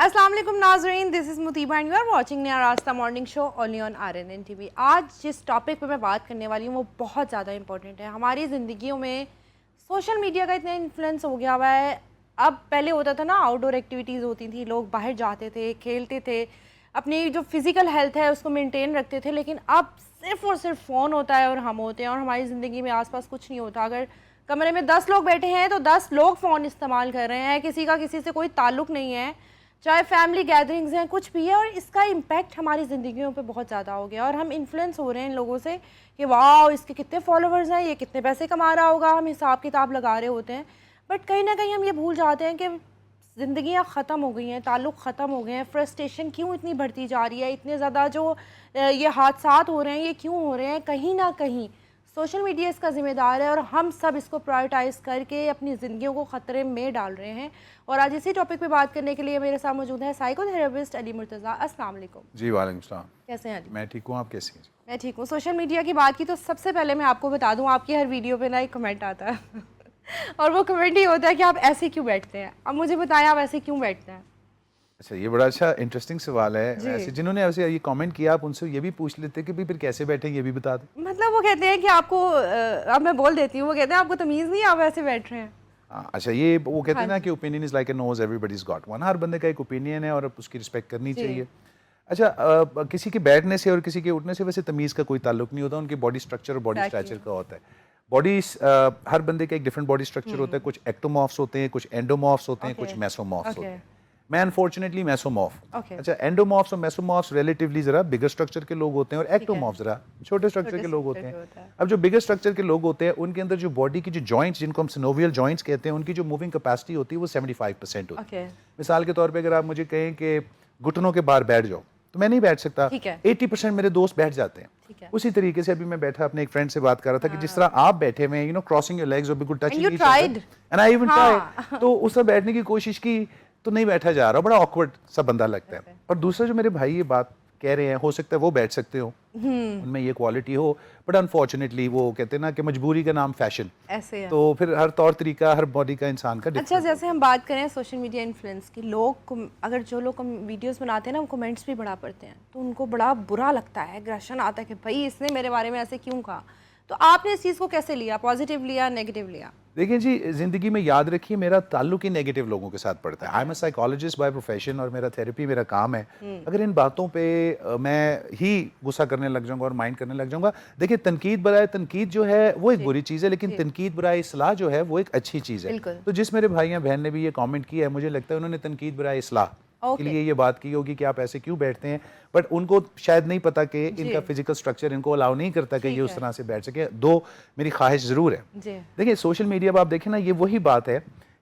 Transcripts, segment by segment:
अस्सलाम वालेकुम नाज़रीन, this is Mutiba and you are watching Naya Rasta morning show only on RNN TV। आज जिस टॉपिक पे मैं बात करने वाली हूँ वो बहुत ज़्यादा इंपॉर्टेंट है। हमारी ज़िंदगियों में सोशल मीडिया का इतना इन्फ्लुएंस हो गया हुआ है। अब पहले होता था ना, आउटडोर एक्टिविटीज़ होती थी, लोग बाहर जाते थे, खेलते थे, अपनी जो फिज़िकल हेल्थ है उसको मेनटेन रखते थे। लेकिन अब सिर्फ़ और सिर्फ फ़ोन होता है और हम होते हैं, और हमारी ज़िंदगी में आसपास कुछ नहीं होता। अगर कमरे में 10 लोग बैठे हैं तो 10 लोग फ़ोन इस्तेमाल कर रहे हैं, किसी का किसी से कोई ताल्लुक़ नहीं है, चाहे फैमिली गैदरिंग्स हैं, कुछ भी है। और इसका इम्पैक्ट हमारी ज़िंदगियों पे बहुत ज़्यादा हो गया और हम इन्फ्लुएंस हो रहे हैं इन लोगों से कि वाह इसके कितने फॉलोअर्स हैं, ये कितने पैसे कमा रहा होगा, हम हिसाब किताब लगा रहे होते हैं। बट कहीं ना कहीं हम ये भूल जाते हैं कि ज़िंदगियाँ ख़त्म हो गई हैं, ताल्लुक़ ख़त्म हो गए हैं। फ्रस्ट्रेशन क्यों इतनी बढ़ती जा रही है, इतने ज़्यादा जो ये हादसात हो रहे हैं ये क्यों हो रहे हैं? कहीं ना कहीं सोशल मीडिया इसका ज़िम्मेदार है और हम सब इसको प्रायोरिटाइज़ करके अपनी ज़िंदगियों को ख़तरे में डाल रहे हैं। और आज इसी टॉपिक पे बात करने के लिए मेरे साथ मौजूद है साइकोथेरेपिस्ट अली मुर्तज़ा। अस्सलाम वालेकुम। जी वालेकुम सलाम। कैसे हैं अली? मैं ठीक हूँ, आप कैसी हैं? मैं ठीक हूँ। सोशल मीडिया की बात की तो सबसे पहले मैं आपको बता दूँ, आपकी हर वीडियो पे ना एक कमेंट आता है और वो कमेंट ही होता है कि आप ऐसे क्यों बैठते हैं। अब मुझे बताएं, आप ऐसे क्यों बैठते हैं? अच्छा, ये बड़ा अच्छा इंटरेस्टिंग सवाल है। ऐसे जिन्होंने ऐसे ये कमेंट किया, आप उनसे ये भी पूछ लेते कि भाई फिर कैसे बैठे, ये भी बता दें। मतलब वो कहते हैं कि आपको अब मैं बोल देती हूँ, वो कहते हैं आपको तमीज़ नहीं है, आप ऐसे बैठ रहे हैं। अच्छा, ये वो कहते हैं ना कि opinion is like a nose, everybody's got one. हर बंदे का एक ओपिनियन है और उसकी रिस्पेक्ट करनी चाहिए। अच्छा, किसी के बैठने से और किसी के उठने से वैसे तमीज़ का कोई ताल्लुक नहीं होता, उनकी बॉडी स्ट्रक्चर और बॉडी स्ट्रक्चर का होता है। बॉडी हर बंदे का एक डिफरेंट बॉडी स्ट्रक्चर होता है। कुछ एक्टोमॉर्फ्स होते हैं, कुछ एंडोमॉर्फ्स होते हैं, कुछ मेसोमॉर्फ्स होते हैं। मैं अनफॉर्चुनेटली मेसोमॉर्फ। अच्छा, एंडोमॉर्फ्स और मेसोमॉर्फ्स रिलेटिवली जरा बिगर स्ट्रक्चर के लोग होते हैं और एक्टोमॉर्फ जरा छोटे स्ट्रक्चर के लोग होते हैं। अब जो बिगर स्ट्रक्चर के लोग होते हैं उनके अंदर जो बॉडी की जो जॉइंट्स, जिनको हम सिनोवियल जॉइंट्स कहते हैं, उनकी जो मूविंग कैपेसिटी होती है वो 75% होती है। मिसाल के तौर पर अगर आप मुझे कहें कि घुटनों के बाहर बैठ जाओ तो मैं नहीं बैठ सकता। 80% मेरे दोस्त बैठ जाते हैं। उसी तरीके से अभी मैं बैठा अपने एक फ्रेंड से बात कर रहा था कि जिस तरह आप बैठे हुए हैं, क्रॉसिंग योर लेग्स और बिल्कुल touching each other, and I even try, तो उस तरह बैठने की कोशिश की तो नहीं बैठा जा रहा, बड़ा ऑकवर्ड सा बंदा लगता है। और दूसरा जो मेरे भाई ये बात कह रहे हैं, हो सकता है वो बैठ सकते हो, उनमें ये क्वालिटी हो, बट अनफॉर्चुनेटली वो कहते हैं ना कि मजबूरी का नाम फैशन, ऐसे है। तो फिर हर तौर तरीका, हर बॉडी का इंसान का। अच्छा, जैसे हम बात करें सोशल मीडिया इन्फ्लुएंस की, लोग अगर जो लोग वीडियोस बनाते हैं ना, वो कमेंट्स भी बड़ा पढ़ते हैं तो उनको बड़ा बुरा लगता है, एग्रेशन आता है कि भाई इसने मेरे बारे में ऐसे क्यों कहा। तो आपने इस चीज़ को कैसे लिया, पॉजिटिव लिया, नेगेटिव लिया? देखिए जी, जिंदगी में याद रखिए मेरा ताल्लुक ही नेगेटिव लोगों के साथ पड़ता है। I am a psychologist by profession और मेरा थेरेपी मेरा काम है। अगर इन बातों पे मैं ही गुस्सा करने लग जाऊंगा और माइंड करने लग जाऊंगा, देखिए तनकीद बराए तनकीद जो है वो एक बुरी चीज़ है, लेकिन तनकीद बराए इस्लाह जो है वो एक अच्छी चीज़ है। तो जिस मेरे भाई या बहन ने भी ये कॉमेंट किया है, मुझे लगता है उन्होंने तनकीद बराए इस्लाह के लिए ये बात की होगी कि आप ऐसे क्यों बैठते हैं, बट उनको शायद नहीं पता कि इनका फिजिकल स्ट्रक्चर इनको अलाउ नहीं करता कि ये उस तरह से बैठ सके। दो मेरी ख्वाहिश जरूर है। देखिए सोशल मीडिया पर आप देखें ना, ये वही बात है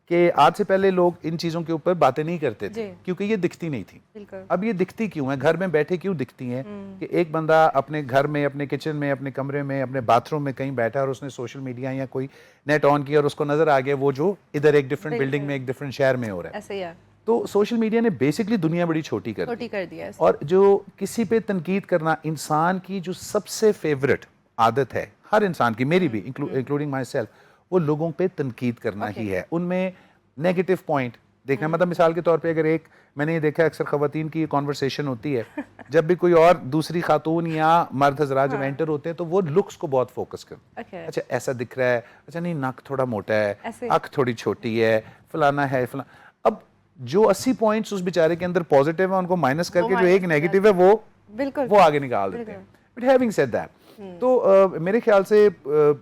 कि आज से पहले लोग इन चीज़ों के ऊपर बातें नहीं करते थे क्योंकि ये दिखती नहीं थी। अब ये दिखती क्यों है, घर में बैठे क्यों दिखती हैं कि एक बंदा अपने घर में, अपने किचन में, अपने कमरे में, अपने बाथरूम में कहीं बैठा और उसने सोशल मीडिया या कोई नेट ऑन किया और उसको नजर आ गया वो जो इधर एक डिफरेंट बिल्डिंग में, एक डिफरेंट शहर में हो रहा है। तो सोशल मीडिया ने बेसिकली दुनिया बड़ी छोटी कर दी। और जो किसी पे तनकीद करना इंसान की जो सबसे फेवरेट आदत है, हर इंसान की, मेरी भी इंक्लूडिंग माई सेल्फ, वो लोगों पे तनकीद करना ही है, उनमें नेगेटिव पॉइंट देखना। मतलब मिसाल के तौर पे अगर एक, मैंने ये देखा अक्सर खवातीन की कॉन्वर्सेशन होती है जब भी कोई और दूसरी खातून या मर्द हजरात जब एंटर होते हैं तो वो लुक्स को बहुत फोकस करते हैं। अच्छा ऐसा दिख रहा है, अच्छा नहीं नक थोड़ा मोटा है, आँख थोड़ी छोटी है, फलाना है फलाना। अब जो 80 पॉइंट्स उस बेचारे के अंदर पॉजिटिव है उनको माइनस करके जो एक नेगेटिव है वो आगे निकाल देते हैं। बट हैविंग सेड दैट, तो मेरे ख्याल से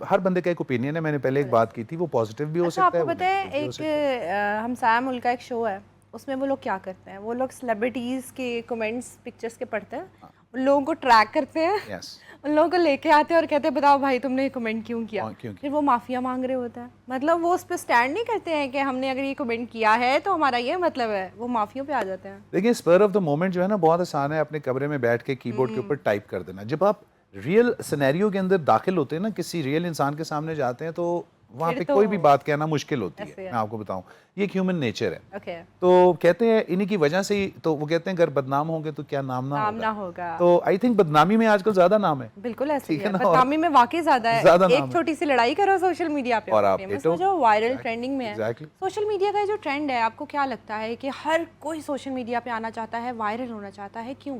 हर बंदे का एक ओपिनियन है। मैंने पहले एक बात की थी, वो पॉजिटिव भी हो सकता है। आपको पता है एक हमसाया मुल्क का एक शो है, उसमें वो लोग क्या करते हैं, वो लोग सेलिब्रिटीज के कमेंट्स पिक्चर्स के पढ़ते हैं, उन लोगों को ट्रैक करते हैं, उन लोगों को लेके आते हैं और कहते हैं बताओ भाई तुमने कमेंट क्यों किया। फिर वो माफिया मांग रहे होता है, मतलब वो उस पर स्टैंड नहीं करते हैं कि हमने अगर ये कमेंट किया है तो हमारा ये मतलब है, वो माफियों पे आ जाते हैं। देखिए स्पर ऑफ द मोमेंट जो है ना, बहुत आसान है अपने कमरे में बैठ के कीबोर्ड के ऊपर टाइप कर देना। जब आप रियल सिनेरियो के अंदर दाखिल होते हैं ना, किसी रियल इंसान के सामने जाते हैं, तो वहाँ फिर पे तो कोई भी बात कहना मुश्किल होती है, ऐसे है। मैं आपको बताऊं, ये एक ह्यूमन नेचर है। ओके, तो कहते हैं इन्हीं की वजह से ही तो वो कहते हैं अगर बदनाम होंगे तो क्या नाम ना नाम ना होगा। होगा। तो आई थिंक बदनामी में आजकल ज्यादा नाम है, बिल्कुल ऐसे ही ठीक है, है ना, और बदनामी में वाकई ज्यादा है। ज्यादा नाम एक है छोटी सी लड़ाई करो सोशल मीडिया पे और आप फेमस हिट हो हो। जाओ, वायरल ट्रेंडिंग में है। एग्जैक्टली। सोशल मीडिया का जो ट्रेंड है, आपको क्या लगता है कि हर कोई सोशल मीडिया पे आना चाहता है, वायरल होना चाहता है, क्यों?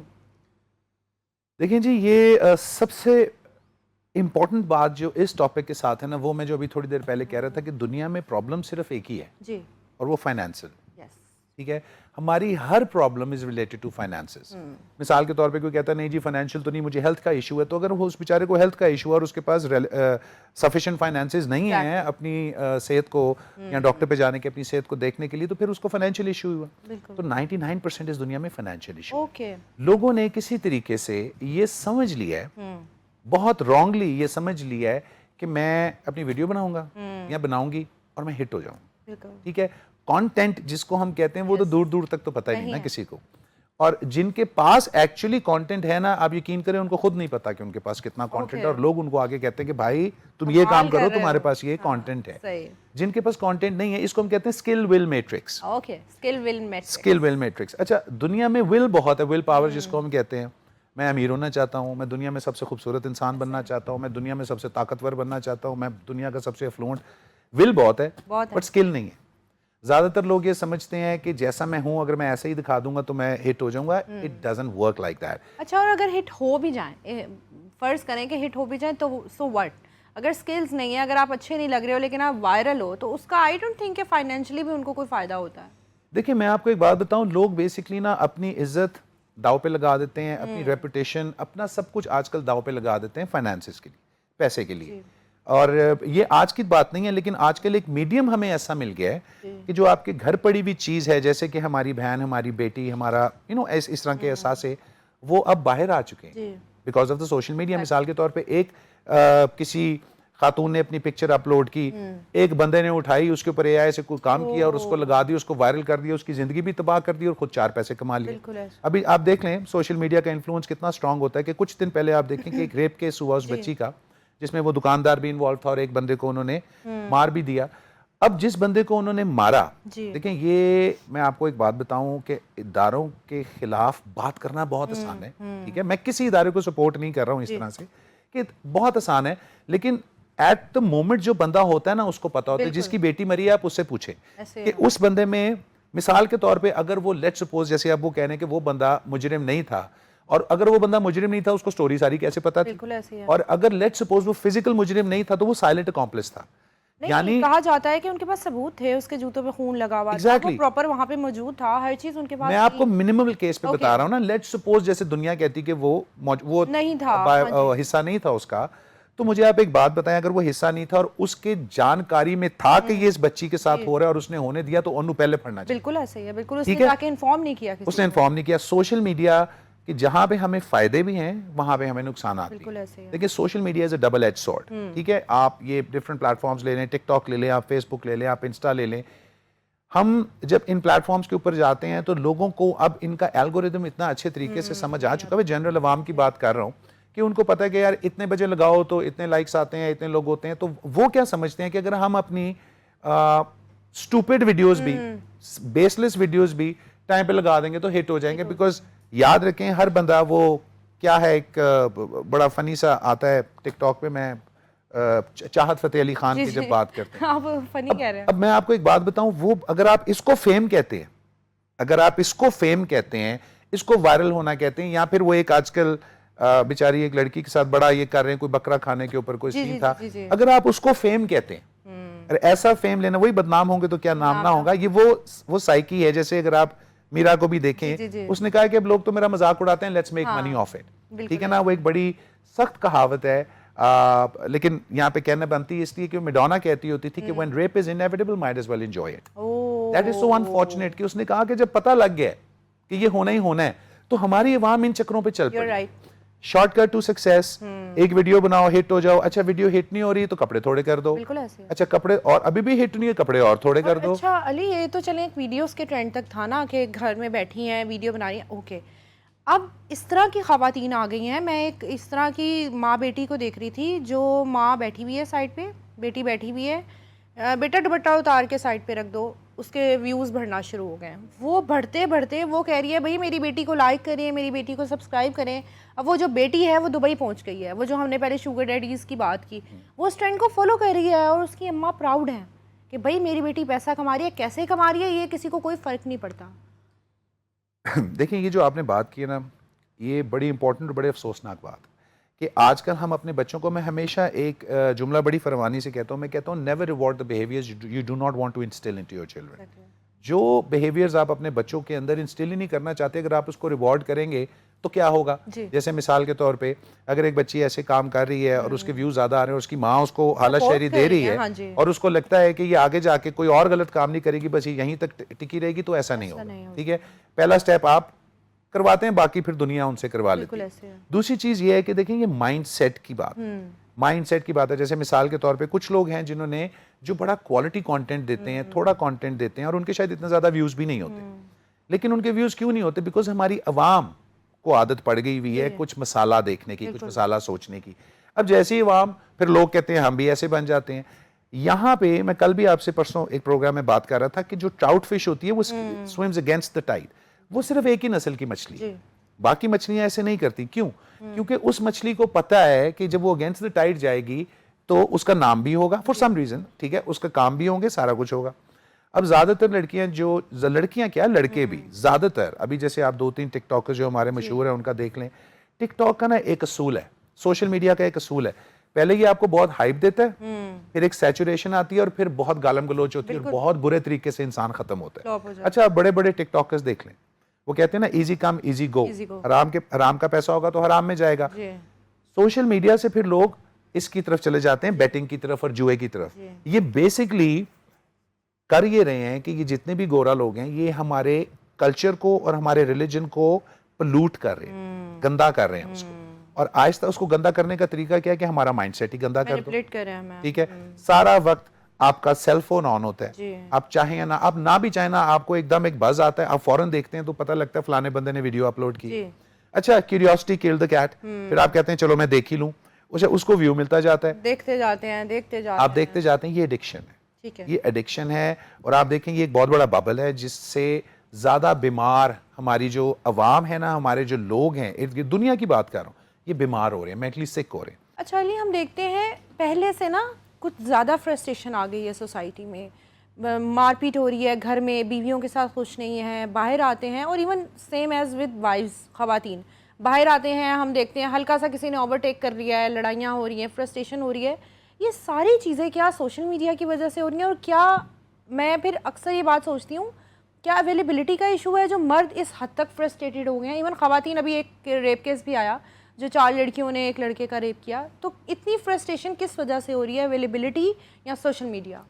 देखिए जी, ये सबसे इम्पोर्टेंट बात जो इस टॉपिक के साथ है ना, वो मैं जो अभी थोड़ी देर पहले कह रहा था कि दुनिया में प्रॉब्लम सिर्फ एक ही है, जी, और वो फाइनेंशियल। यस, ठीक है, हमारी हर problem is related to finances. मिसाल के तौर पे कोई कहता नहीं जी फाइनेंशियल तो नहीं, मुझे हेल्थ का इशू है, तो अगर वो उस बेचारे को हेल्थ का इशू है और उसके पास सफिशिएंट फाइनेंसेस नहीं है अपनी सेहत को या डॉक्टर पे जाने के, अपनी सेहत को देखने के लिए, तो फिर उसको फाइनेंशियल इशू हुआ। बिल्कुल। तो 99% इस दुनिया में फाइनेंशियल इशू। ओके, लोगों ने किसी तरीके से ये समझ लिया है, बहुत रॉन्गली ये समझ लिया है कि मैं अपनी वीडियो बनाऊंगा या बनाऊंगी और मैं हिट हो जाऊंगा। बिल्कुल, ठीक है, कंटेंट जिसको हम कहते हैं वो तो दूर दूर तक तो पता ही नहीं ना किसी को। और जिनके पास एक्चुअली कंटेंट है ना, आप यकीन करें उनको खुद नहीं पता कि उनके पास कितना कंटेंट है, और लोग उनको आगे कहते हैं कि भाई तुम ये काम करो, तुम्हारे पास ये कंटेंट है। सही, जिनके पास कंटेंट नहीं है, इसको हम कहते हैं skill will matrix. Okay, skill will matrix. Skill will matrix. अच्छा, दुनिया में विल बहुत है, विल पावर जिसको हम कहते हैं। मैं अमीर होना चाहता हूँ, मैं दुनिया में सबसे खूबसूरत इंसान बनना चाहता हूँ, मैं दुनिया में सबसे ताकतवर बनना चाहता हूँ, मैं दुनिया का सबसे अफ्लुएंट। विल बहुत है, बट स्किल नहीं है। ज्यादातर लोग ये समझते हैं कि जैसा मैं हूं अगर मैं ऐसे ही दिखा दूंगा तो मैं हिट हो जाऊंगा। It doesn't work like that. अच्छा, और अगर हिट हो भी जाए, फर्ज करें कि हिट हो भी जाए, तो सो व्हाट? अगर स्किल्स नहीं है, अगर आप अच्छे नहीं लग रहे हो लेकिन आप वायरल हो, तो उसका आई डोंट थिंक कि फाइनेंशियली भी उनको कोई फायदा होता है। देखिए, मैं आपको एक बात बताऊं, लोग बेसिकली ना अपनी इज्जत दाव पे लगा देते हैं, अपनी रेपुटेशन, अपना सब कुछ आजकल दाव पे लगा देते हैं फाइनेंसिस के लिए, पैसे के लिए। और ये आज की बात नहीं है, लेकिन आजकल एक मीडियम हमें ऐसा मिल गया है कि जो आपके घर पड़ी हुई चीज़ है, जैसे कि हमारी बहन, हमारी बेटी, हमारा इस तरह के एहसास है, वो अब बाहर आ चुके हैं because of the social media. मिसाल के तौर पे एक किसी खातून ने अपनी पिक्चर अपलोड की, एक बंदे ने उठाई, उसके ऊपर एआई से कोई काम किया और उसको लगा दिया, उसको वायरल कर दिया, उसकी जिंदगी भी तबाह कर दी और खुद 4 पैसे कमा लिए। अभी आप देख लें सोशल मीडिया का इन्फ्लुएंस कितना स्ट्रांग होता है कि कुछ दिन पहले आप देखें कि एक रेप केस हुआ उस बच्ची का, जिसमें वो दुकानदार भी इन्वॉल्व था और एक बंदे को उन्होंने मार भी दिया। अब जिस बंदे को उन्होंने मारा, देखें, ये मैं आपको एक बात बताऊं कि इदारों के खिलाफ बात करना बहुत आसान है। ठीक है, मैं किसी इदारे को सपोर्ट नहीं कर रहा हूं इस तरह से कि बहुत आसान है, लेकिन एट द मोमेंट जो बंदा होता है ना, उसको पता होता है। जिसकी बेटी मरी है, आप उससे पूछें कि उस बंदे में, मिसाल के तौर पे, अगर वो लेट्स सपोज, जैसे आप वो कह रहे हैं कि वो बंदा मुजरिम नहीं था, और अगर वो बंदा मुजरिम नहीं था, उसको स्टोरी सारी कैसे पता थी? और अगर लेट्स सपोज वो फिजिकल मुजरिम नहीं था, तो वो साइलेंट अकॉम्प्लिस था। यानी कहा जाता है कि उनके पास सबूत थे, उसके जूतों पे खून लगा हुआ था, वो प्रॉपर वहां पे मौजूद था, हर चीज उनके पास। मैं आपको मिनिमल केस पे बता रहा हूं ना। लेट्स सपोज जैसे दुनिया कहती कि वो नहीं था, हिस्सा नहीं था उसका, तो मुझे आप एक बात बताएं, अगर वो हिस्सा नहीं था और उसके जानकारी में था कि ये इस बच्ची के साथ हो रहा है और उसने होने दिया, तो उन्हें पहले पढ़ना चाहिए। बिल्कुल ऐसे ही है, बिल्कुल उसने जाके इन्फॉर्म नहीं किया, उसने इन्फॉर्म नहीं किया। सोशल मीडिया कि जहां पे हमें फायदे भी हैं, वहां पे हमें नुकसान आते हैं। देखिए, social media is a double edge sword. ठीक है, आप ये डिफरेंट प्लेटफॉर्म्स ले लें, टिकटॉक ले लें, आप फेसबुक ले लें, आप इंस्टा ले लें। हम जब इन प्लेटफॉर्म्स के ऊपर जाते हैं तो लोगों को अब इनका एल्गोरिदम इतना अच्छे तरीके से समझ आ चुका है, जनरल अवाम की बात कर रहा हूँ, कि उनको पता है कि यार इतने बजे लगाओ तो इतने लाइक्स आते हैं, इतने लोग होते हैं। तो वो क्या समझते हैं कि अगर हम अपनी स्टूपिड वीडियोस भी, बेसलेस वीडियोस भी टाइम पे लगा देंगे तो हिट हो जाएंगे। बिकॉज याद रखें, हर बंदा, वो क्या है, एक बड़ा फनी सा आता है टिकटॉक पे, मैं चाहत फतेह अली खान की जब बात करते हैं, आप फनी कह रहे हैं। अब मैं आपको एक बात बताऊं, वो अगर आप इसको फेम कहते हैं, अगर आप इसको फेम कहते हैं, इसको वायरल होना कहते हैं, या फिर वो एक आजकल बेचारी एक लड़की के साथ बड़ा ये कर रहे हैं, कोई बकरा खाने के ऊपर कोई सीन था, अगर आप उसको फेम कहते हैं, अरे ऐसा फेम लेना, वही बदनाम होंगे तो क्या नाम ना होगा। ये वो साइकी है। जैसे अगर आप मीरा को भी देखें, उसने कहा कि अब लोग तो मेरा मजाक उड़ाते हैं, let's make money of it. ठीक है ना, वो एक बड़ी सख्त कहावत है, लेकिन यहाँ पे कहना बनती है इसलिए कि मैडोना कहती होती थी कि when rape is inevitable might as well enjoy it. That is so unfortunate कि उसने कहा कि जब पता लग गया कि ये होना ही होना है, तो हमारी अवाम इन चक्रों पे चल पड़ी। शॉर्टकट टू सक्सेस, एक वीडियो बनाओ, हिट हो जाओ। अच्छा, वीडियो हिट नहीं हो रही तो कपड़े थोड़े कर दो। बिल्कुल ऐसे। अच्छा, कपड़े और अभी भी हिट नहीं है, कपड़े और थोड़े कर दो। अच्छा अली, ये तो चले एक वीडियोस के ट्रेंड तक था ना कि घर में बैठी हैं, वीडियो बना रही हैं, ओके। अब इस तरह की खवातीन आ गई हैं। मैं एक इस तरह की माँ बेटी को देख रही थी, जो माँ बैठी हुई है साइड पे, बेटी बैठी हुई है, बेटा दुपट्टा उतार के साइड पे रख दो, उसके व्यूज़ बढ़ना शुरू हो गए हैं। वो बढ़ते बढ़ते वो कह रही है भाई मेरी बेटी को लाइक करें, मेरी बेटी को सब्सक्राइब करें। अब वो जो बेटी है वो दुबई पहुंच गई है, वो जो हमने पहले शुगर डैडीज़ की बात की, वो उस ट्रेंड को फॉलो कर रही है और उसकी अम्मा प्राउड है कि भाई मेरी बेटी पैसा कमा रही है। कैसे कमा रही है ये किसी को कोई फ़र्क नहीं पड़ता। देखिए ये जो आपने बात की है ना, ये बड़ी इंपॉर्टेंट और बड़े अफसोसनाक बात है कि आजकल हम अपने बच्चों को, मैं हमेशा एक जुमला बड़ी फरमानी से कहता हूँ, मैं कहता हूँ never reward the behaviours you do not want to instil into your children. जो बिहेवियर्स आप अपने बच्चों के अंदर इंस्टिल ही नहीं करना चाहते, अगर आप उसको रिवॉर्ड करेंगे तो क्या होगा। जैसे मिसाल के तौर पे अगर एक बच्ची ऐसे काम कर रही है और उसके व्यूज ज्यादा आ रहे हैं और उसकी माँ उसको हालत शहरी दे रही है, हाँ जी। और उसको लगता है कि ये आगे जाके कोई और गलत काम नहीं करेगी, बस ये यहीं तक टिकी रहेगी, तो ऐसा नहीं होगा। ठीक है, पहला स्टेप आप करवाते हैं, बाकी फिर दुनिया उनसे करवा लेती है। दूसरी चीज ये है कि देखें ये माइंड सेट की बात, माइंड सेट की बात है। जैसे मिसाल के तौर पे कुछ लोग हैं जिन्होंने जो बड़ा क्वालिटी कंटेंट देते हैं, थोड़ा कंटेंट देते हैं और उनके शायद इतना ज्यादा व्यूज भी नहीं होते, लेकिन उनके व्यूज क्यों नहीं होते? बिकॉज हमारी अवाम को आदत पड़ गई हुई है कुछ मसाला देखने की, कुछ मसाला सोचने की। अब जैसे ही अवाम, फिर लोग कहते हैं हम भी ऐसे बन जाते हैं। यहाँ पे मैं कल भी आपसे परसों एक प्रोग्राम में बात कर रहा था कि जो ट्राउट फिश होती है वो स्विम्स अगेंस्ट द टाइड, वो सिर्फ एक ही नस्ल की मछली है, बाकी मछलियां ऐसे नहीं करती। क्यों? क्योंकि उस मछली को पता है कि जब वो अगेंस्ट द टाइड जाएगी तो उसका नाम भी होगा फॉर सम रीजन, ठीक है, उसका काम भी होंगे, सारा कुछ होगा। अब ज्यादातर लड़कियां, जो लड़कियां क्या लड़के भी ज्यादातर, अभी जैसे आप 2-3 टिकटॉकर जो हमारे मशहूर है उनका देख लें, टिकटॉक का ना एक असूल है, सोशल मीडिया का एक असूल है, पहले ये आपको बहुत हाइप देता है, फिर एक सैचुरेशन आती है और फिर बहुत गालम गलोच होती है और बहुत बुरे तरीके से इंसान खत्म होता है। अच्छा, बड़े बड़े टिकटॉकर्स देख लें, वो कहते हैं ना इजी कम इजी गो, हराम का पैसा होगा तो हराम में जाएगा। सोशल मीडिया से फिर लोग इसकी तरफ चले जाते हैं, बैटिंग की तरफ और जुए की तरफ। ये बेसिकली कर ये रहे हैं कि ये जितने भी गोरा लोग हैं ये हमारे कल्चर को और हमारे रिलीजन को पोल्यूट कर रहे हैं, गंदा कर रहे हैं उसको। और आहिस्ता उसको गंदा करने का तरीका क्या है कि हमारा माइंडसेट ही गंदा कर दो, ठीक है। सारा वक्त आपका सेल फोन ऑन होता है, आप चाहें या ना, आप ना भी चाहें ना, आपको एकदम एक बज आता है, आप फौरन देखते हैं तो पता लगता है फलाने बंदे ने वीडियो अपलोड की। अच्छा, क्यूरियोसिटी किल्ड द कैट, फिर आप कहते हैं चलो मैं देख ही लूं, उसको व्यू मिलता जाता है, देखते जाते हैं, आप देखते जाते हैं। ये एडिक्शन है, ये एडिक्शन है। और आप देखेंगे एक बहुत बड़ा बबल है जिससे ज्यादा बीमार हमारी जो अवाम है ना, हमारे जो लोग हैं, दुनिया की बात कर रहा हूँ, ये बीमार हो रहे हैं, मेंटली सिक हो रहे हैं। अच्छा अली, हम देखते हैं पहले से ना कुछ ज़्यादा फ्रस्ट्रेशन आ गई है सोसाइटी में, मारपीट हो रही है घर में, बीवियों के साथ खुश नहीं है, बाहर आते हैं, और even same as with wives, खवातीन बाहर आते हैं, हम देखते हैं हल्का सा किसी ने ओवरटेक कर लिया है, लड़ाइयाँ हो रही हैं, फ्रस्ट्रेशन हो रही है। ये सारी चीज़ें क्या सोशल मीडिया की वजह से हो रही हैं? और क्या, मैं फिर अक्सर ये बात सोचती हूँ, क्या अवेलेबिलिटी का इशू है जो मर्द इस हद तक फ्रस्ट्रेटेड हो गए हैं? इवन खवातीन, अभी एक रेप केस भी आया जो 4 लड़कियों ने एक लड़के का रेप किया। तो इतनी फ्रस्ट्रेशन किस वजह से हो रही है, अवेलेबिलिटी या सोशल मीडिया?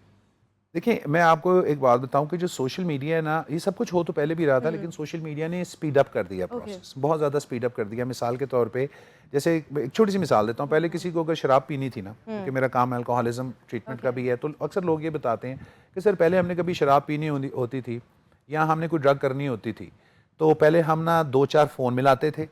देखिए मैं आपको एक बात बताऊं कि जो सोशल मीडिया है ना, ये सब कुछ हो तो पहले भी रहा था, लेकिन सोशल मीडिया ने स्पीड अप कर दिया प्रोसेस, बहुत ज़्यादा स्पीड अप कर दिया। मिसाल के तौर पे जैसे एक छोटी सी मिसाल देता हूँ, पहले किसी को अगर शराब पीनी थी ना, क्योंकि मेरा काम अल्कोहलिज्म ट्रीटमेंट का भी है, तो अक्सर लोग ये बताते हैं कि सर पहले हमने कभी शराब पीनी होती थी या हमने कोई ड्रग करनी होती थी तो पहले हम ना 2-4 फ़ोन मिलाते थे,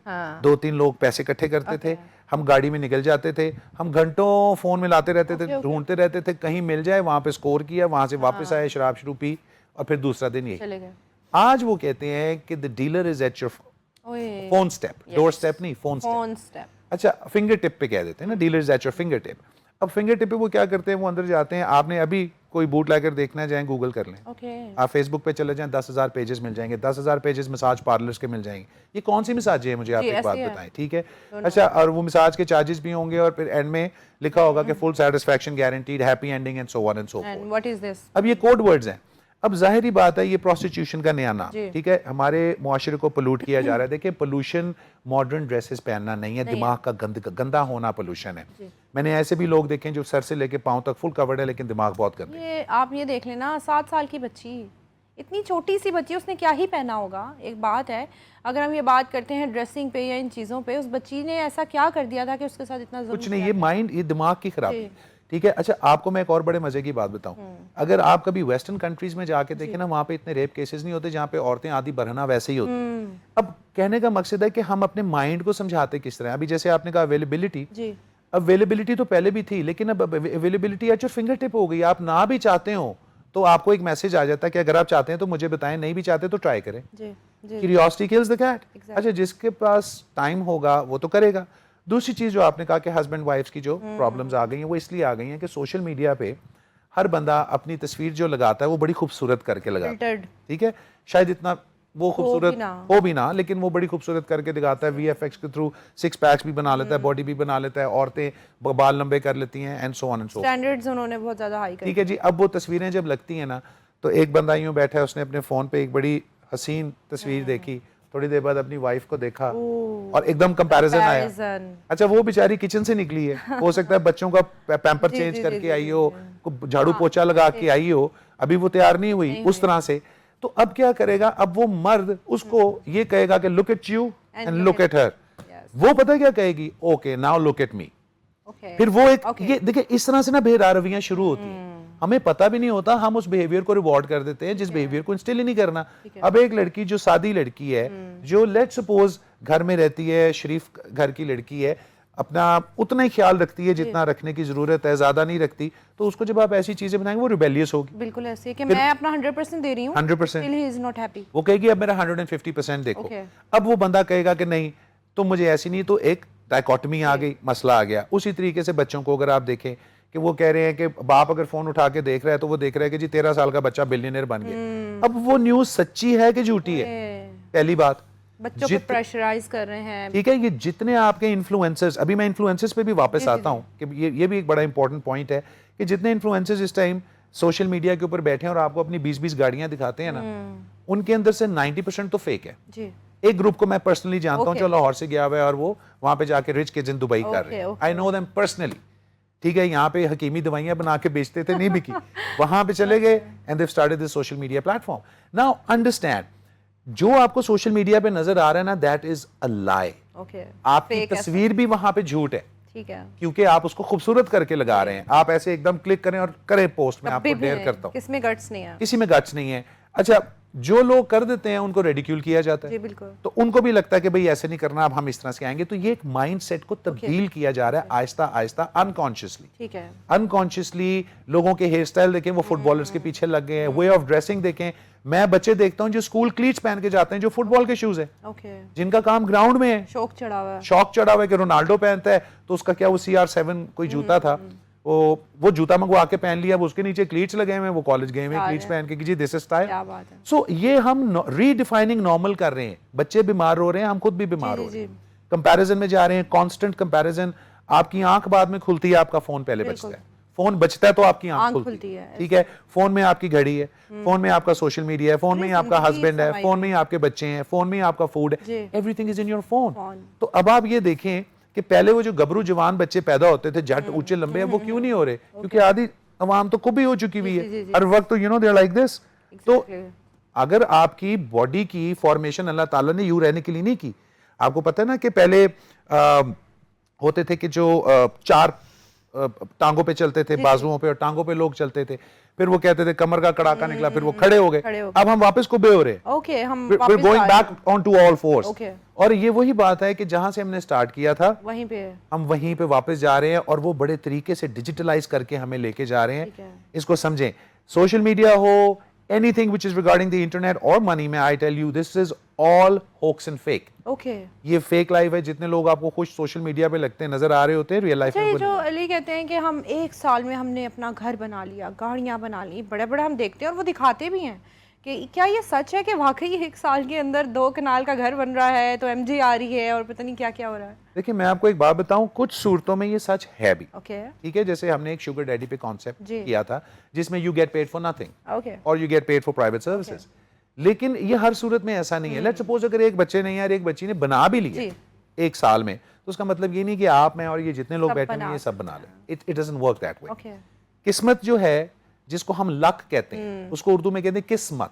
2-3 लोग पैसे इकट्ठे करते थे, हम गाड़ी में निकल जाते थे, हम घंटों फ़ोन मिलाते रहते थे, ढूंढते रहते थे, कहीं मिल जाए, वहाँ पे स्कोर किया, वहाँ से वापस आए, शराब शुरू पी और फिर दूसरा दिन यही। आज वो कहते हैं कि the dealer is at your phone step, door step नहीं, फोन स्टेप। अच्छा, फिंगर टिप पे कह देते हैं ना, dealer is at your finger tip. अब फिंगर टिप पे वो क्या करते हैं, वो अंदर जाते हैं, आपने अभी कोई बूट लाकर देखना जाए, गूगल कर लें, आप फेसबुक पे चले जाएं, 10,000 पेजेस मिल जाएंगे, 10,000 पेजेस मसाज पार्लर्स के मिल जाएंगे। ये कौन सी मसाज है, मुझे आप एक बात बताएं, ठीक है। अच्छा, और वो मसाज के चार्जेस भी होंगे और फिर एंड में लिखा होगा कि full satisfaction guaranteed, happy ending and so on and so fourth. What is this? अब ये कोड वर्ड्स हैं। अब जाहिर ही बात है ये प्रोस्टिट्यूशन का नया नाम, ठीक है, हमारे मुआशरे को पोल्यूट किया जा रहा है। देखिए, पोल्यूशन मॉडर्न ड्रेसेस पहनना नहीं है, दिमाग का गंदा होना पोल्यूशन है। मैंने ऐसे भी लोग देखे जो सर से लेके पांव तक फुल कवर्ड है लेकिन दिमाग बहुत गंदा है। ये आप ये देख लेना, 7 साल की बच्ची, इतनी छोटी सी बच्ची, उसने क्या ही पहना होगा। एक बात है, अगर हम ये बात करते हैं ड्रेसिंग पे या इन चीज़ों पे, उस बच्ची ने ऐसा क्या कर दिया था कि उसके साथ इतना कुछ नहीं, ये माइंड, ये दिमाग की खराबी, ठीक है। अच्छा, आपको मैं एक और बड़े मजे की बात बताऊं, अगर आप कभी वेस्टर्न कंट्रीज में जाके देखें ना, वहां पे इतने रेप केसेस नहीं होते, जहाँ पे औरतें आधी बरहना वैसे ही होती। अब कहने का मकसद है कि हम अपने माइंड को समझाते किस तरह। अभी जैसे आपने कहा अवेलेबिलिटी, अवेलेबिलिटी तो पहले भी थी, लेकिन अब availability at your finger tip हो गई। आप ना भी चाहते हो तो आपको एक मैसेज आ जाता है कि अगर आप चाहते हैं तो मुझे बताएं, नहीं भी चाहते तो ट्राई करें। Curiosity kills the cat. अच्छा, जिसके पास टाइम होगा वो तो करेगा। दूसरी चीज जो आपने कहा कि हस्बैंड वाइफ्स की जो प्रॉब्लम्स आ गई हैं, वो इसलिए आ गई हैं कि सोशल मीडिया पे हर बंदा अपनी तस्वीर जो लगाता है वो बड़ी खूबसूरत करके लगाता है, ठीक है। शायद इतना वो खूबसूरत हो भी ना, लेकिन वो बड़ी खूबसूरत करके दिखाता है। वीएफएक्स के थ्रू सिक्स पैक्स भी बना लेता है, बॉडी भी बना लेता है, औरतें बाल लंबे कर लेती हैं, and so on and so. Standards उन्होंने बहुत ज्यादा हाई कर, ठीक है जी। अब वो तस्वीरें जब लगती हैं ना, तो एक बंदा यूं बैठा है, उसने अपने फोन पे एक बड़ी हसीन तस्वीर देखी, थोड़ी देर बाद अपनी वाइफ को देखा और एकदम कंपैरिजन आया। अच्छा, वो बेचारी किचन से निकली है, हो सकता है बच्चों का पैम्पर चेंज करके आई हो, झाड़ू पोछा लगा के आई हो, अभी वो तैयार नहीं हुई उस तरह से। तो अब क्या करेगा, अब वो मर्द उसको ये कहेगा कि look at you and look at her. वो पता क्या कहेगी, okay now look at me. फिर वो एक ये देखिए, इस तरह से ना बेरारवियां शुरू होती हैं। हमें पता भी नहीं होता, हम उस बिहेवियर को रिवॉर्ड कर देते हैं जिस बिहेवियर को इंस्टिल ही नहीं करना। अब एक लड़की जो सादी लड़की है, जो लेट सपोज घर में रहती है, शरीफ घर की लड़की है, अपना उतना ही ख्याल रखती है जितना रखने की जरूरत है, ज्यादा नहीं रखती, तो उसको जब आप ऐसी चीजें बनाएंगे वो रिबेलियस होगी। बिल्कुल ऐसे है कि मैं अपना 100% दे रही हूं, 100%, still he is not happy। वो कहेगी अब मेरा 150% देखो। अब वो बंदा कहेगा कि नहीं तुम मुझे ऐसी नहीं, तो एक डायकोटमी आ गई, मसला आ गया। उसी तरीके से बच्चों को अगर आप देखें कि वो कह रहे हैं कि बाप अगर फोन उठा के देख रहा है तो वो देख रहा है कि जी 13 साल का बच्चा बिलियनर बन गया। अब वो न्यूज सच्ची है कि झूठी है, पहली बात। बच्चों को प्रेशराइज कर रहे हैं, ठीक है। ये जितने आपके इन्फ्लुएंसर्स, अभी मैं इन्फ्लुएंसर्स पे भी वापस आता हूँ कि ये भी एक बड़ा इंपॉर्टेंट पॉइंट है कि जितने इन्फ्लुएंसर्स इस टाइम सोशल मीडिया के ऊपर बैठे हैं और आपको अपनी 20-20 गाड़ियां दिखाते हैं ना, उनके अंदर से 90% तो फेक है जी। एक ग्रुप को मैं पर्सनली जानता हूँ जो लाहौर से गया हुआ है और वो वहां पे जाके रिच किड्स इन दुबई कर रहे हैं। आई नो देम पर्सनली, ठीक है। यहाँ पे हकीमी दवाइयां बना के बेचते थे, नहीं बिकी, वहां पे चले गए and they started this social media platform. Now understand, जो आपको सोशल मीडिया पे नजर आ रहा है ना, दैट इज अ लाई। आपकी तस्वीर भी वहां पे झूठ है, ठीक है, क्योंकि आप उसको खूबसूरत करके लगा रहे हैं। आप ऐसे एकदम क्लिक करें और करें पोस्ट, में आपको डेयर करता हूं, किसमें गट्स नहीं है, किसी में गट्स नहीं है। अच्छा, जो लोग कर देते हैं उनको रेडिक्यूल किया जाता है, तो उनको भी लगता है कि भाई ऐसे नहीं करना, अब हम इस तरह से आएंगे। तो ये एक माइंडसेट को तब्दील किया जा रहा है आहिस्ता आहिस्ता, अनकॉन्शियसली। ठीक है, अनकॉन्शियसली लोगों के हेयर स्टाइल देखें, वो फुटबॉलर्स के पीछे लग गए हैं। वे ऑफ ड्रेसिंग देखें, मैं बच्चे देखता हूं जो स्कूल क्लीट्स पहन के जाते हैं, जो फुटबॉल के शूज हैं, जिनका काम ग्राउंड में है। शौक चढ़ा हुआ है कि रोनाल्डो पहनता है तो उसका क्या, वो CR7 कोई जूता था, वो जूता मंगवा के पहन लिया, वो उसके नीचे क्लीट्स लगे हुए, वो कॉलेज गए हुए क्लीट्स पहन के कि जी दिस इज स्टाइल। सो ये हम रीडिफाइनिंग नॉर्मल कर रहे हैं। बच्चे बीमार हो रहे हैं, हम खुद भी बीमार हो रहे हैं, कंपैरिजन में जा रहे हैं, कांस्टेंट कंपैरिजन। आपकी आंख बाद में खुलती है, आपका फोन पहले बचता है। फोन बचता है तो आपकी आंख खुलती है, ठीक है। फोन में आपकी घड़ी है, फोन में आपका सोशल मीडिया है, फोन में ही आपका हस्बैंड है, फोन में ही आपके बच्चे हैं, फोन में ही आपका फूड है, everything is in your phone. तो अब आप ये देखें कि पहले वो जो गबरू जवान बच्चे पैदा होते थे, जट ऊंचे लंबे हैं, वो क्यों नहीं हो रहे? क्योंकि आधी अवाम तो कुबी हो चुकी हुई है हर वक्त, तो you know they are like this. तो अगर आपकी बॉडी की फॉर्मेशन अल्लाह ताला ने यूं रहने के लिए नहीं की। आपको पता है ना कि पहले होते थे कि जो चार टांगों पे चलते थे, बाजुओं पे और टांगों पे लोग चलते थे, फिर वो कहते थे कमर का कड़ाका निकला, फिर वो खड़े हो गए। अब हम वापस कुबे हो रहे हैं, we're going back onto all fours। और ये वही बात है कि जहां से हमने स्टार्ट किया था हम वहीं पे वापस जा रहे हैं, और वो बड़े तरीके से डिजिटलाइज करके हमें लेके जा रहे हैं। इसको समझें, सोशल मीडिया हो, anything which is regarding the internet or money में, I tell you this is all hoax and fake। ये फेक लाइफ है। जितने लोग आपको खुश सोशल मीडिया पे लगते हैं, नजर आ रहे होते हैं, रियल लाइफ में। जो अली कहते हैं कि हम 1 साल में हमने अपना घर बना लिया, गाड़ियां बना ली, बड़े बड़े हम देखते हैं और वो दिखाते भी हैं कि क्या ये सच है कि वाकई 1 साल के अंदर 2 कनाल का घर बन रहा है, तो MG आ रही है और पता नहीं क्या क्या हो रहा है। देखिए, मैं आपको एक बात बताऊं, कुछ सूरतों में ये सच है भी, ठीक है। जैसे हमने एक शुगर डैडी पे कॉन्सेप्ट किया था, जिसमें you get paid for nothing और you get paid for private services. लेकिन ये हर सूरत में ऐसा नहीं है। लेट्स सपोज अगर एक बच्चे ने या एक बच्ची ने बना भी लिया 1 साल में, तो उसका मतलब ये नहीं कि आप में और ये जितने लोग बैठे हैं ये सब बना लें। It doesn't work that way. किस्मत जो है, जिसको हम लक कहते हैं, उसको उर्दू में कहते हैं किस्मत।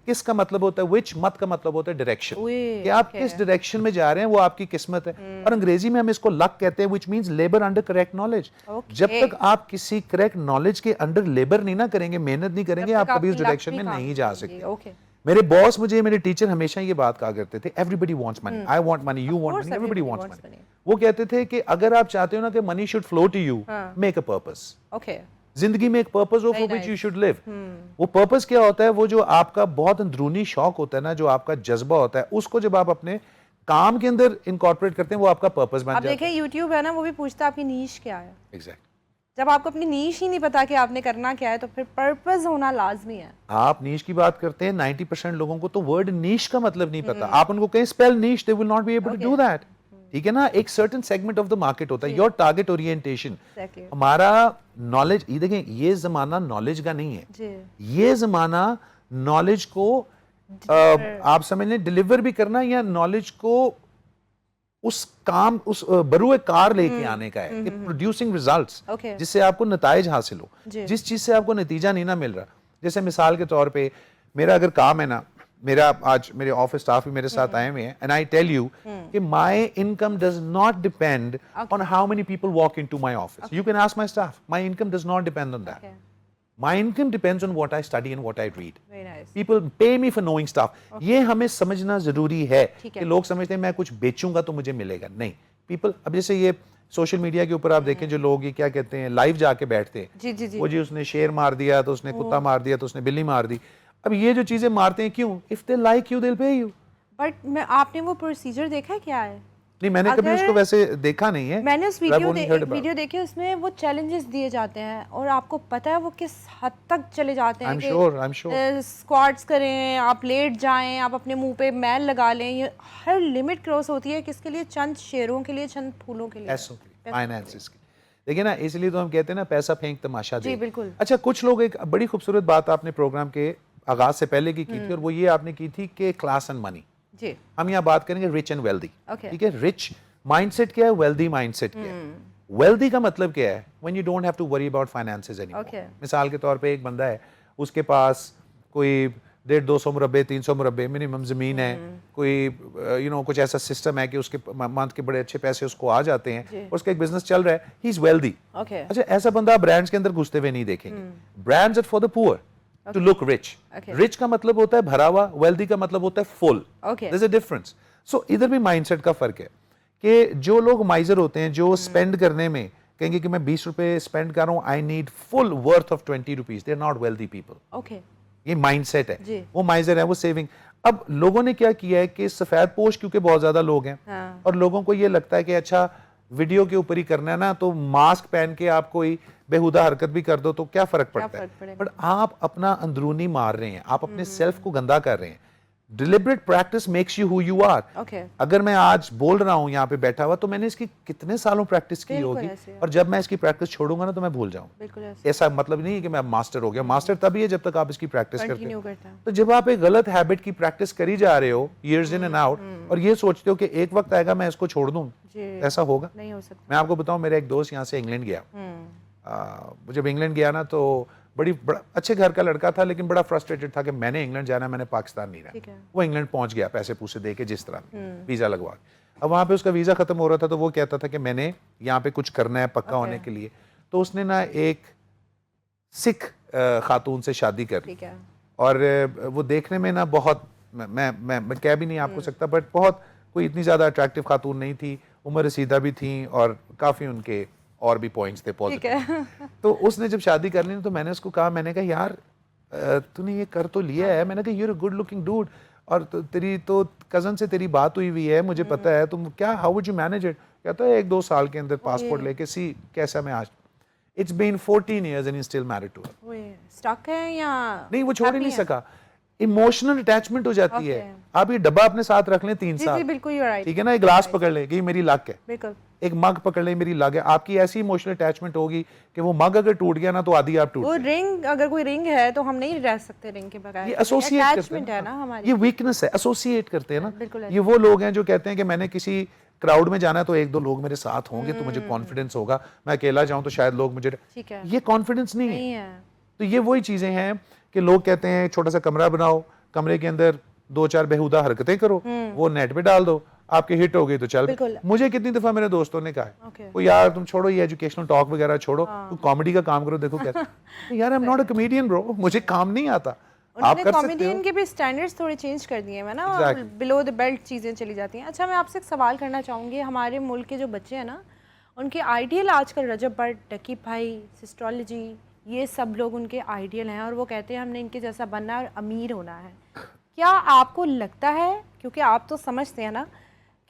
किस का मतलब होता है विच, मत का मतलब होता है डायरेक्शन, कि आप किस डायरेक्शन में जा रहे हैं वो आपकी किस्मत है। और अंग्रेजी में हम इसको लक कहते हैं, which means labour under correct knowledge. जब तक आप किसी करेक्ट नॉलेज के अंडर लेबर नहीं ना करेंगे, मेहनत नहीं करेंगे, आप कभी उस डायरेक्शन में नहीं जा सकते। मेरे बॉस मुझे, मेरे टीचर हमेशा ये बात कहा करते थे, everybody wants money, I want money, you want money, everybody wants money. वो कहते थे कि अगर आप चाहते हो ना कि money should flow to you, make a purpose. Okay, जिंदगी में एक पर्पस हो for which you should live. वो पर्पस क्या होता है? वो जो आपका बहुत अंदरूनी शौक होता है ना, जो आपका जज्बा होता है, उसको जब आप अपने काम के अंदर इनकॉर्पोरेट करते हैं, वो आपका पर्पस बन अब जाता है। देखिए यूट्यूब है ना, वो भी पूछता है आपकी नीश क्या है। एग्जैक्ट। जब आपको अपनी नीश ही नहीं पता कि आपने करना क्या है, तो फिर पर्पस होना लाजमी है। आप नीश की बात करते हैं, 90% लोगों को तो वर्ड नीश का मतलब नहीं पता। आप उनको कहें spell niche, they will not be able to do that. ठीक है ना? एक certain segment of the market होता है, योर टारगेट ओरिएंटेशन। हमारा नॉलेज, ये देखें, ये जमाना नॉलेज का नहीं है जी। ये जमाना नॉलेज को आप समझ लें डिलीवर भी करना, या नॉलेज को उस काम, उस बरूए कार लेके आने का है, कि प्रोड्यूसिंग रिजल्ट्स, जिससे आपको नताइज हासिल हो। जिस चीज से आपको नतीजा नहीं ना मिल रहा, जैसे मिसाल के तौर पे मेरा अगर काम है ना, मेरा आज मेरे ऑफिस स्टाफ भी मेरे साथ आए हुए हैं, एंड आई टेल यू कि my income does not depend on how many people walk into my office. You can ask my staff, my income does not depend on that. My income depends on what I study and what I read. Very nice. People pay me for knowing stuff. ये हमें समझना जरूरी है कि लोग समझते हैं मैं कुछ बेचूंगा तो मुझे मिलेगा। नहीं, people, अब जैसे ये सोशल मीडिया के ऊपर आप देखें, जो लोग ये क्या कहते हैं, लाइव जाके बैठते हैं, जी जी जी, वो जी उसने शेर मार दिया तो उसने कुत्ता मार दिया तो उसने बिल्ली मार दी। अब ये जो चीजें मारते हैं क्यों? If they like you they will pay you. But मैं, आपने वो प्रोसीजर देखा है क्या है? नहीं, मैंने कभी उसको वैसे देखा नहीं है। मैंने उस वीडियो देखी, उसमें वो चैलेंजेस दिए जाते हैं और आपको पता है वो किस हद तक चले जाते हैं। I'm sure. स्क्वाट्स करें, आप लेट जाएं, आप अपने मुंह पे मैल लगा लें, ये हर लिमिट क्रॉस होती है। किसके लिए? चंद शेरों के लिए, चंद फूलों के लिए, फाइनेंस की। देखिए ना, इसलिए तो हम कहते हैं ना, पैसा फेंक तमाशा दे। जी बिल्कुल। अच्छा, कुछ लोग, एक बड़ी खूबसूरत बात आपने प्रोग्राम के आगाज से पहले की थी, और वो ये आपने की थी कि क्लास एंड मनी। जी, हम यहाँ बात करेंगे रिच एंड वेल्दी। ठीक है? रिच माइंडसेट क्या है, वेल्दी माइंडसेट क्या है। वेल्दी का मतलब क्या है? When you don't have to worry about finances anymore. मिसाल के तौर पे एक बंदा है, उसके पास कोई 150-200 मुरब्बे, 300 मुरब्बे मिनिमम जमीन है, कोई कुछ ऐसा सिस्टम है कि उसके मंथ के बड़े अच्छे पैसे उसको आ जाते हैं, और उसका एक बिजनेस चल रहा है, ही इज वेल्दी। अच्छा, ऐसा बंदा ब्रांड्स के अंदर घुसते हुए नहीं देखेंगे। Brands are for the poor to look rich. Rich का मतलब होता है भरा हुआ, वेल्दी का मतलब होता है full. There is a difference. So इधर भी माइंडसेट का फर्क है कि जो लोग माइजर होते हैं, जो स्पेंड करने में कहेंगे कि मैं 20 रुपए स्पेंड कर रहा हूं, I need full worth of 20 rupees, they are not wealthy people. ये माइंडसेट है, वो माइजर है, वो सेविंग। अब लोगों ने क्या किया है कि सफेद पोश, क्योंकि बहुत ज्यादा लोग हैं, और लोगों को ये लगता है कि अच्छा वीडियो के ऊपर ही करना है ना, तो मास्क पहन के आप कोई बेहुदा हरकत भी कर दो तो क्या फर्क पड़ता है। बट आप अपना अंदरूनी मार रहे हैं, आप अपने सेल्फ को गंदा कर रहे हैं। Deliberate practice makes you who you are. अगर मैं आज बोल रहा हूं यहाँ पे बैठा हुआ, तो मैंने इसकी कितने सालों प्रैक्टिस की होगी, और जब मैं इसकी प्रैक्टिस छोड़ूंगा ना तो मैं भूल जाऊं। ऐसा मतलब नहीं है कि मैं मास्टर हो गया। मास्टर तभी है जब तक आप इसकी प्रैक्टिस करते हैं। तो जब आप एक गलत हैबिट की प्रैक्टिस करी जा रहे हो ईयर्स इन एंड आउट, और ये सोचते हो कि एक वक्त आएगा मैं इसको छोड़ दूं, ऐसा होगा नहीं हो सकता। मैं आपको बताऊं, मेरा एक दोस्त यहाँ से इंग्लैंड गया। जब इंग्लैंड गया ना, तो बड़ा अच्छे घर का लड़का था, लेकिन बड़ा फ्रस्ट्रेटेड था कि मैंने इंग्लैंड जाना है, मैंने पाकिस्तान नहीं रहना। वो इंग्लैंड पहुंच गया पैसे पूसे दे के, जिस तरह वीजा लगवा के। अब वहां पे उसका वीजा खत्म हो रहा था, तो वो कहता था कि मैंने यहाँ पे कुछ करना है पक्का होने के लिए। तो उसने ना एक सिख खातून से शादी कर ली, और वो देखने में ना बहुत, मैं कह भी नहीं आपको सकता, बट बहुत कोई इतनी ज्यादा अट्रैक्टिव खातून नहीं थी, उम्र रसीदा भी थी, और काफी उनके और भी पॉइंट्स थे पॉजिटिव। तो उसने जब शादी कर ली, तो मैंने उसको कहा, मैंने कहा यार तूने ये कर तो लिया है, मैंने कहा you're a good looking dude, और तेरी तो कजन से तेरी बात हुई है, मुझे पता है, तुम क्या, how would you manage it? कहता है 1-2 साल के अंदर पासपोर्ट लेके, सी कैसा मैं आज। It's been 14 years and he's still married to her। Stuck है या नहीं, वो छोड़ ही नहीं सका। इमोशनल अटैचमेंट हो जाती है। आप ये डब्बा अपने साथ रख लें 3 साल, ठीक है ना, एक ग्लास पकड़ लें कि मेरी लक है, एक मग पकड़ ले मेरी लग है, आपकी ऐसी इमोशनल अटैचमेंट होगी कि वो मग अगर टूट गया ना, तो आधी आप टूट। वो रिंग, अगर कोई रिंग है तो हम नहीं रह सकते रिंग के बगैर। ये एसोसिएट करते हैं ना हमारी, ये वीकनेस है, एसोसिएट करते हैं ना। ये वो लोग हैं जो कहते हैं कि मैंने किसी क्राउड में जाना है तो 1-2 लोग मेरे साथ होंगे तो मुझे कॉन्फिडेंस होगा, मैं अकेला जाऊं तो शायद लोग मुझे, ये कॉन्फिडेंस नहीं है। तो ये वही चीजें हैं कि लोग कहते हैं छोटा सा कमरा बनाओ, कमरे के अंदर 2-4 बेहुदा हरकतें करो, वो नेट पे डाल दो, आपके हिट हो गई तो चल। मुझे कितनी दफा मेरे दोस्तों ने कहा है, वो यार तुम छोड़ो ये एजुकेशनल टॉक वगैरह छोड़ो, तुम कॉमेडी का काम करो। देखो कैसे यार, I am not a comedian bro, मुझे काम नहीं आता। उन्होंने कर सकते कॉमेडियन हो। के भी स्टैंडर्ड्स थोड़े चेंज कर दिए हैं ना, Exactly. बिलो द बेल्ट चीज़ें चली जाती हैं। अच्छा, मैं आपसे एक सवाल करना चाहूँगी, हमारे मुल्क के जो बच्चे हैं ना, उनके आइडियल आजकल रजब भट्ट, टकी भाई, सिस्टोलॉजी, ये सब लोग उनके आइडियल हैं और वो कहते हैं हमने इनके जैसा बनना है और अमीर होना है। क्या आपको लगता है, क्योंकि आप तो समझते हैं ना,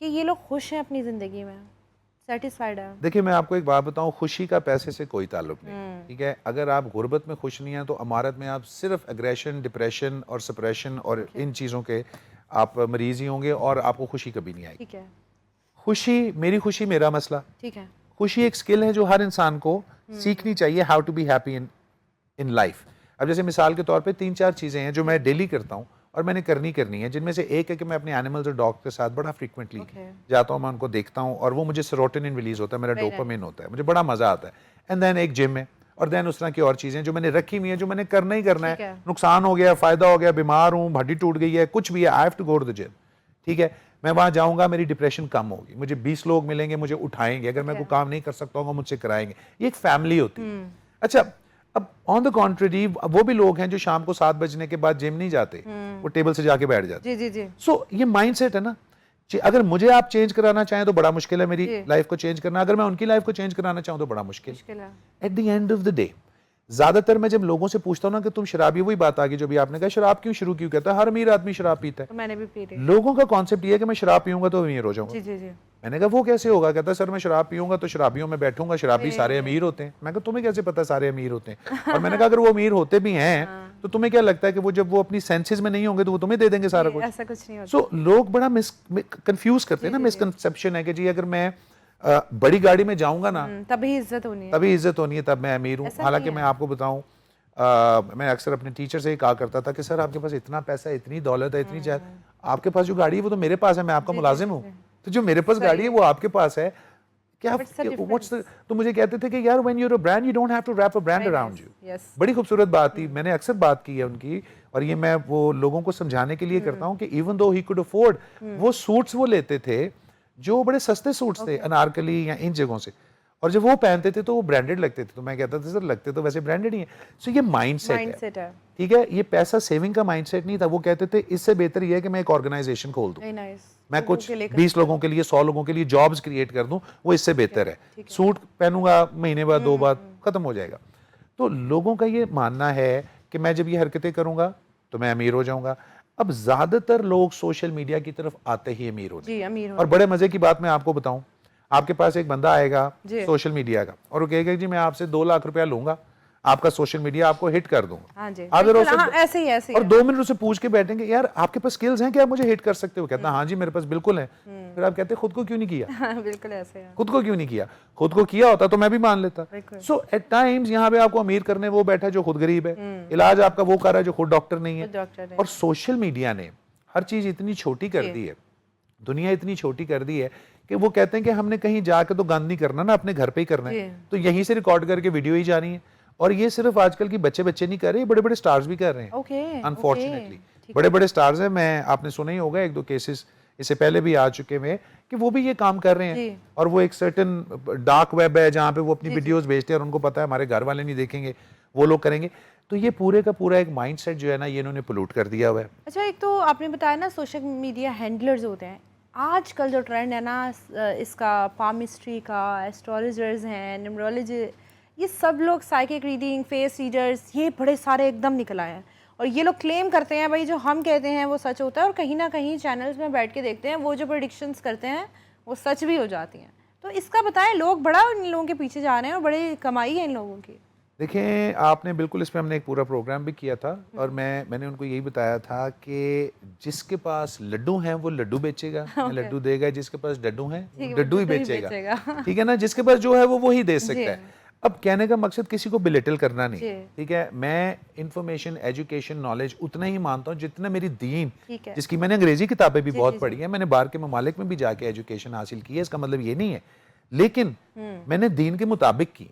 कि ये लोग खुश हैं अपनी ज़िंदगी में, सेटिस्फाइड है? देखिए मैं आपको एक बात बताऊं, खुशी का पैसे से कोई ताल्लुक नहीं, ठीक है। अगर आप गुर्बत में खुश नहीं हैं तो अमारत में आप सिर्फ एग्रेशन, डिप्रेशन और सप्रेशन और इन चीज़ों के आप मरीज ही होंगे और आपको खुशी कभी नहीं आएगी। ठीक है, खुशी मेरा मसला। ठीक है। खुशी एक स्किल है जो हर इंसान को सीखनी चाहिए, how to be happy in life. अब जैसे मिसाल के तौर पे 3-4 चीज़ें हैं जो मैं डेली करता हूँ और मैंने करनी है, जिनमें से एक है कि मैं अपने एनिमल्स और डॉग के साथ बड़ा फ्रीक्वेंटली जाता हूँ, मैं उनको देखता हूँ और वो मुझे सेरोटोनिन रिलीज होता है, मेरा डोपामिन होता है, मुझे बड़ा मजा आता है। एंड देन एक जिम है और देन उस तरह की और चीज़ें जो मैंने रखी हुई है, जो मैंने करना ही करना है। नुकसान हो गया, फायदा हो गया, बीमार हूँ, हड्डी टूट गई है, कुछ भी है, I have to go to the gym, ठीक है। मैं वहाँ जाऊँगा, मेरी डिप्रेशन कम होगी, मुझे 20 लोग मिलेंगे, मुझे उठाएंगे, अगर मैं कोई काम नहीं कर सकता हूँ मुझसे कराएंगे। ये एक फैमिली होती है। अच्छा, अब ऑन द कॉन्ट्ररी वो भी लोग हैं जो शाम को 7 बजने के बाद जिम नहीं जाते, वो टेबल से जाके बैठ जाते। जी जी जी। सो ये माइंडसेट है ना। अगर मुझे आप चेंज कराना चाहें तो बड़ा मुश्किल है मेरी लाइफ को चेंज करना, अगर मैं उनकी लाइफ को चेंज कराना चाहूँ तो बड़ा मुश्किल है। At the end of the day ज्यादातर मैं जब लोगों से पूछता हूँ ना कि तुम शराबी, वही बात आ गई जो भी आपने कहा, शराब क्यों शुरू क्यों कहता है, हर अमीर आदमी शराब पीता है। तो मैंने भी पी रही। लोगों का कॉन्सेप्ट ये है कि मैं शराब पीऊंगा तो अमीर हो जाऊंगा। जी जी जी। मैंने कहा वो कैसे होगा, कहता सर मैं शराब पीऊंगा तो शराबियों में बैठूंगा, शराबी सारे अमीर होते हैं। मैं कहा तुम्हें कैसे पता सारे अमीर होते हैं? और मैंने कहा अगर वो अमीर होते भी हैं तो तुम्हें क्या लगता है कि वो जब वो अपनी सेंसेस में नहीं होंगे तो वो तुम्हें दे देंगे सारा कुछ? ऐसा कुछ नहीं होता। सो लोग बड़ा कंफ्यूज करते हैं ना, मिसकंसेप्शन है कि जी अगर मैं बड़ी गाड़ी में जाऊंगा ना तभी इज्जत होनी है, तभी इज्जत होनी है, तब मैं अमीर हूँ। हालांकि मैं आपको बताऊं, मैं अक्सर अपने टीचर से ही कहा करता था कि सर आपके पास इतना पैसा है, इतनी दौलत है, इतनी जायद, आपके पास जो गाड़ी है वो तो मेरे पास है, मैं आपका मुलाजिम हूँ, तो जो मेरे पास गाड़ी है वो आपके पास है क्या? तो मुझे कहते थे कि यार when you are a brand you don't have to wrap a brand around you. बड़ी खूबसूरत बात थी, मैंने अक्सर बात की है उनकी, और ये मैं वो लोगों को समझाने के लिए करता हूँ कि even though he could afford, वो सूट्स वो लेते थे जो बड़े सस्ते सूट्स थे, अनारकली या इन जगहों से, और जब वो पहनते थे तो वो ब्रांडेड लगते थे। तो मैं कहता था सर लगते तो वैसे ब्रांडेड ही है। सो ये माइंडसेट है, ठीक है। ये पैसा सेविंग का माइंडसेट नहीं था। वो कहते थे इससे बेहतर ये है कि मैं एक ऑर्गेनाइजेशन खोल दूं, मैं कुछ 20 लोगों के लिए, 100 लोगों के लिए जॉब्स क्रिएट कर दूं, वो इससे बेहतर है। सूट पहनूंगा महीने बाद 2 बार खत्म हो जाएगा। तो लोगों का ये मानना है कि मैं जब ये हरकतें करूंगा तो मैं अमीर हो जाऊंगा। अब ज्यादातर लोग सोशल मीडिया की तरफ आते ही अमीर होते। और बड़े मजे की बात मैं आपको बताऊं, आपके पास एक बंदा आएगा सोशल मीडिया का और वो कहेगा जी मैं आपसे 2 लाख रुपया लूंगा, आपका सोशल मीडिया आपको हिट कर दूंगा। ऐसे ही और 2 मिनट उससे पूछ के बैठेंगे यार आपके पास स्किल्स हैं क्या, मुझे हिट कर सकते हो? कहता हाँ जी मेरे पास बिल्कुल है। फिर आप कहते खुद को क्यों नहीं किया? बिल्कुल ऐसे है। खुद को क्यों नहीं किया? खुद को किया होता तो मैं भी मान लेता। सो एट टाइम्स यहाँ पे आपको अमीर करने वो बैठा है जो खुद गरीब है, इलाज आपका वो कर रहा है जो खुद डॉक्टर नहीं है। और सोशल मीडिया ने हर चीज इतनी छोटी कर दी है, दुनिया इतनी छोटी कर दी है कि वो कहते हैं कि हमने कहीं जाकर तो गंद नहीं करना ना, अपने घर पे ही करना है, तो यहीं से रिकॉर्ड करके वीडियो ही जानी है। और ये सिर्फ आजकल की बच्चे नहीं कर रहे, बड़े बड़े स्टार्स भी कर रहे हैं अनफॉर्चुनेटली। बड़े बड़े स्टार्स हैं, मैं आपने सुना ही होगा 1-2 केसेस इससे पहले भी आ चुके हैं कि वो भी ये काम कर रहे हैं। और वो एक सर्टेन डार्क वेब है जहाँ पे वो अपनी वीडियोस भेजते हैं और उनको पता है हमारे घर वाले नहीं देखेंगे, वो लोग करेंगे। तो ये पूरे का पूरा एक माइंडसेट जो है ना, ये इन्होंने पोल्यूट कर दिया हुआ है। अच्छा, एक तो आपने बताया ना सोशल मीडिया हैंडलर्स होते हैं, आजकल जो ट्रेंड है ना इसका, पामिस्ट्री का, एस्ट्रोलॉजर्स हैं, न्यूमरोलॉजी, ये सब लोग, साइकिक रीडिंग, फेस रीडर्स, ये बड़े सारे एकदम निकल आए हैं। और ये लोग क्लेम करते हैं भाई जो हम कहते हैं वो सच होता है, और कहीं ना कहीं चैनल्स में बैठ के देखते हैं वो जो प्रेडिक्शंस करते हैं वो सच भी हो जाती हैं। तो इसका बताएं, लोग बड़ा इन लोगों के पीछे जा रहे हैं और बड़ी कमाई है इन लोगों की। देखें आपने बिल्कुल, इस पर हमने एक पूरा प्रोग्राम भी किया था और मैंने उनको यही बताया था कि जिसके पास लड्डू हैं वो लड्डू बेचेगा, लड्डू देगा, जिसके पास डड्डू हैं डड्डू ही बेचेगा, ठीक है ना। जिसके पास जो है वो ही दे सकता है। अब कहने का मकसद किसी को बिलिटल करना नहीं, ठीक है। मैं इंफॉर्मेशन, एजुकेशन, नॉलेज उतना ही मानता हूँ जितना मेरी दीन, जिसकी मैंने अंग्रेजी किताबें भी बहुत पढ़ी है, मैंने बाहर के ममालिक में भी जाके एजुकेशन हासिल की है, इसका मतलब ये नहीं है, लेकिन मैंने दीन के मुताबिक की,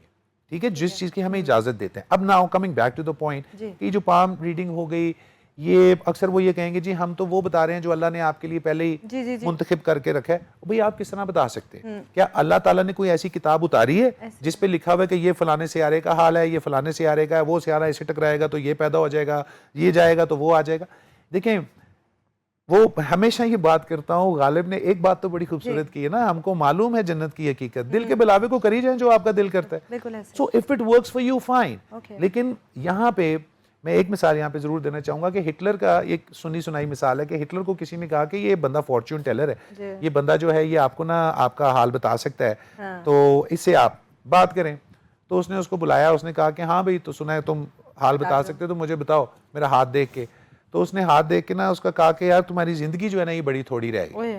ठीक है, जिस चीज की हमें इजाजत देते हैं। अब now coming back to the point कि जो पाम रीडिंग हो गई, ये अक्सर वो ये कहेंगे जी हम तो वो बता रहे हैं जो अल्लाह ने आपके लिए पहले ही जी जी जी मुंतखब करके रखा है। भाई आप किस तरह बता सकते हैं? क्या अल्लाह ताला ने कोई ऐसी किताब उतारी है जिस पे लिखा हुआ है कि ये फलाने सियारे का हाल है, ये फलाने सियारे का है, वो सियारा इसे टकराएगा तो ये पैदा हो जाएगा, ये जाएगा तो वो आ जाएगा? देखें, वो हमेशा ये बात करता हूँ, गालिब ने एक बात तो बड़ी खूबसूरत की है ना, हमको मालूम है जन्नत की हकीकत, दिल के बिलावे को करी जाए जो आपका दिल करता है। बिल्कुल ऐसे। So if it works for you fine. Okay. लेकिन यहाँ पे मैं एक मिसाल यहाँ पे जरूर देना चाहूंगा कि हिटलर का एक सुनी सुनाई मिसाल है कि हिटलर को किसी ने कहा कि ये बंदा फॉर्च्यून टेलर है, ये बंदा जो है ये आपको ना आपका हाल बता सकता है, तो इससे आप बात करें। तो उसने उसको बुलाया, उसने कहा कि हाँ भाई तो सुना है तुम हाल बता सकते हो तो मुझे बताओ मेरा हाथ देख के। तो उसने हाथ देख के ना उसका कहा कि यार तुम्हारी जिंदगी जो है ना ये बड़ी थोड़ी रहेगी,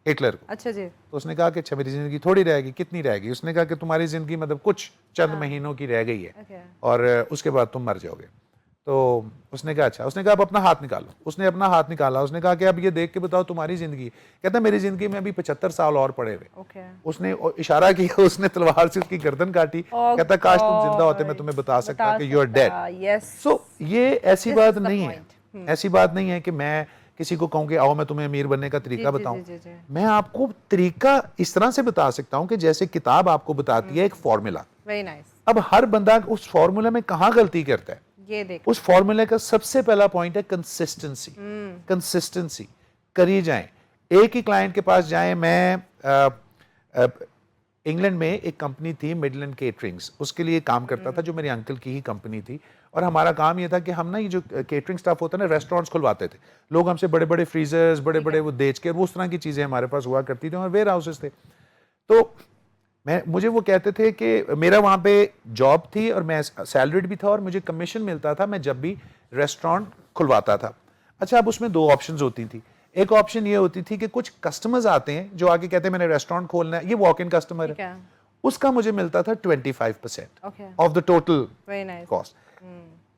हिटलर को। अच्छा जी। तो उसने कहा कि अच्छा मेरी जिंदगी थोड़ी रहेगी, कितनी रहेगी? उसने कहा कि तुम्हारी जिंदगी मतलब कुछ चंद महीनों की रह गई है और उसके बाद तुम मर जाओगे। तो उसने कहा अच्छा, उसने कहा अब अपना हाथ निकालो। उसने अपना हाथ निकाला, उसने कहा कि अब ये देख के बताओ तुम्हारी जिंदगी। कहता मेरी जिंदगी में अभी 75 साल और पड़े हुए। उसने इशारा किया, उसने तलवार से उसकी गर्दन काटी। कहता काश तुम जिंदा होते मैं तुम्हें बता सकता कि यू आर डेड। सो ये ऐसी बात नहीं है, ऐसी बात नहीं है कि मैं किसी को कहूँ कि आओ मैं तुम्हें अमीर बनने का तरीका बताऊं। मैं आपको तरीका इस तरह से बता सकता हूं कि जैसे किताब आपको बताती है एक फॉर्मूला। Very nice. अब हर बंदा उस फॉर्मूला में कहां गलती करता है, ये देख। उस फॉर्मूले का सबसे पहला पॉइंट है कंसिस्टेंसी। कंसिस्टेंसी करी जाएं, एक ही क्लाइंट के पास जाएं। मैं इंग्लैंड में एक कंपनी थी मिडलैंड केटरिंग्स, उसके लिए काम करता था जो मेरे अंकल की ही कंपनी थी। और हमारा काम ये था कि हम ना ये जो केटरिंग स्टाफ होता है ना, रेस्टोरेंट्स खुलवाते थे। लोग हमसे बड़े बड़े फ्रीजर्स, बड़े बड़े वो देच के, वो उस तरह की चीज़ें हमारे पास हुआ करती थी और वेयर हाउसेस थे। तो मुझे वो कहते थे कि मेरा वहाँ पे जॉब थी और मैं सैलरीड भी था और मुझे कमीशन मिलता था मैं जब भी रेस्टोरेंट खुलवाता था। अच्छा, अब उसमें दो ऑप्शंस होती थी। एक ऑप्शन ये होती थी कि कुछ कस्टमर्स आते हैं जो आके कहते हैं मैंने रेस्टोरेंट खोलना है, ये वॉक इन कस्टमर है, उसका मुझे मिलता था 25% ऑफ द टोटल कॉस्ट।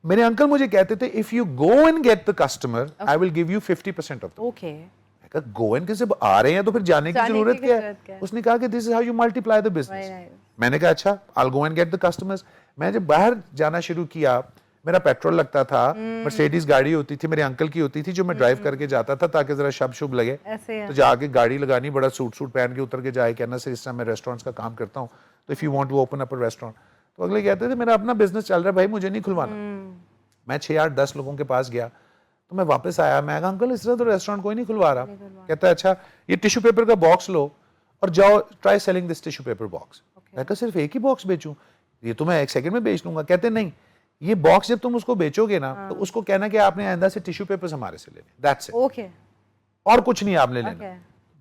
मेरे अंकल मुझे कहते थे if you go and get the customer I will give you 50% of the. Go and कैसे, आ रहे हैं तो फिर जाने की जरूरत क्या है? उसने कहा कि this is how you multiply the business. मैंने कहा अच्छा I will go and get the customers. मैं जब बाहर जाना शुरू किया, मेरा पेट्रोल लगता था, मर्सिडीज गाड़ी होती थी मेरे अंकल की होती थी जो मैं ड्राइव करके जाता था ताकि जरा शब शुभ लगे। तो जाके गाड़ी लगानी, बड़ा सूट पहन के उतर के जाए कहना सर इस तरह मैं रेस्टोरेंट्स का काम करता हूँ, तो if you want to open up a restaurant. तो अगले कहते थे मेरा अपना बिजनेस चल रहा है भाई, मुझे नहीं खुलवाना। मैं 6, 8, 10 लोगों के पास गया तो मैं वापस आया, मैं कहा अंकल इस तरह तो रेस्टोरेंट कोई नहीं खुलवा रहा। कहता है अच्छा ये टिश्यू पेपर का बॉक्स लो और जाओ try selling this tissue paper box. मैं कहा सिर्फ एक ही बॉक्स बेचूं, ये तो मैं 1 सेकंड में बेच लूंगा। कहते नहीं, ये बॉक्स जब तुम उसको बेचोगे ना तो उसको कहना कि आपने आइंदा से टिश्यू पेपर्स हमारे से लेने, दैट्स इट, और कुछ नहीं आपने लेना। मैंने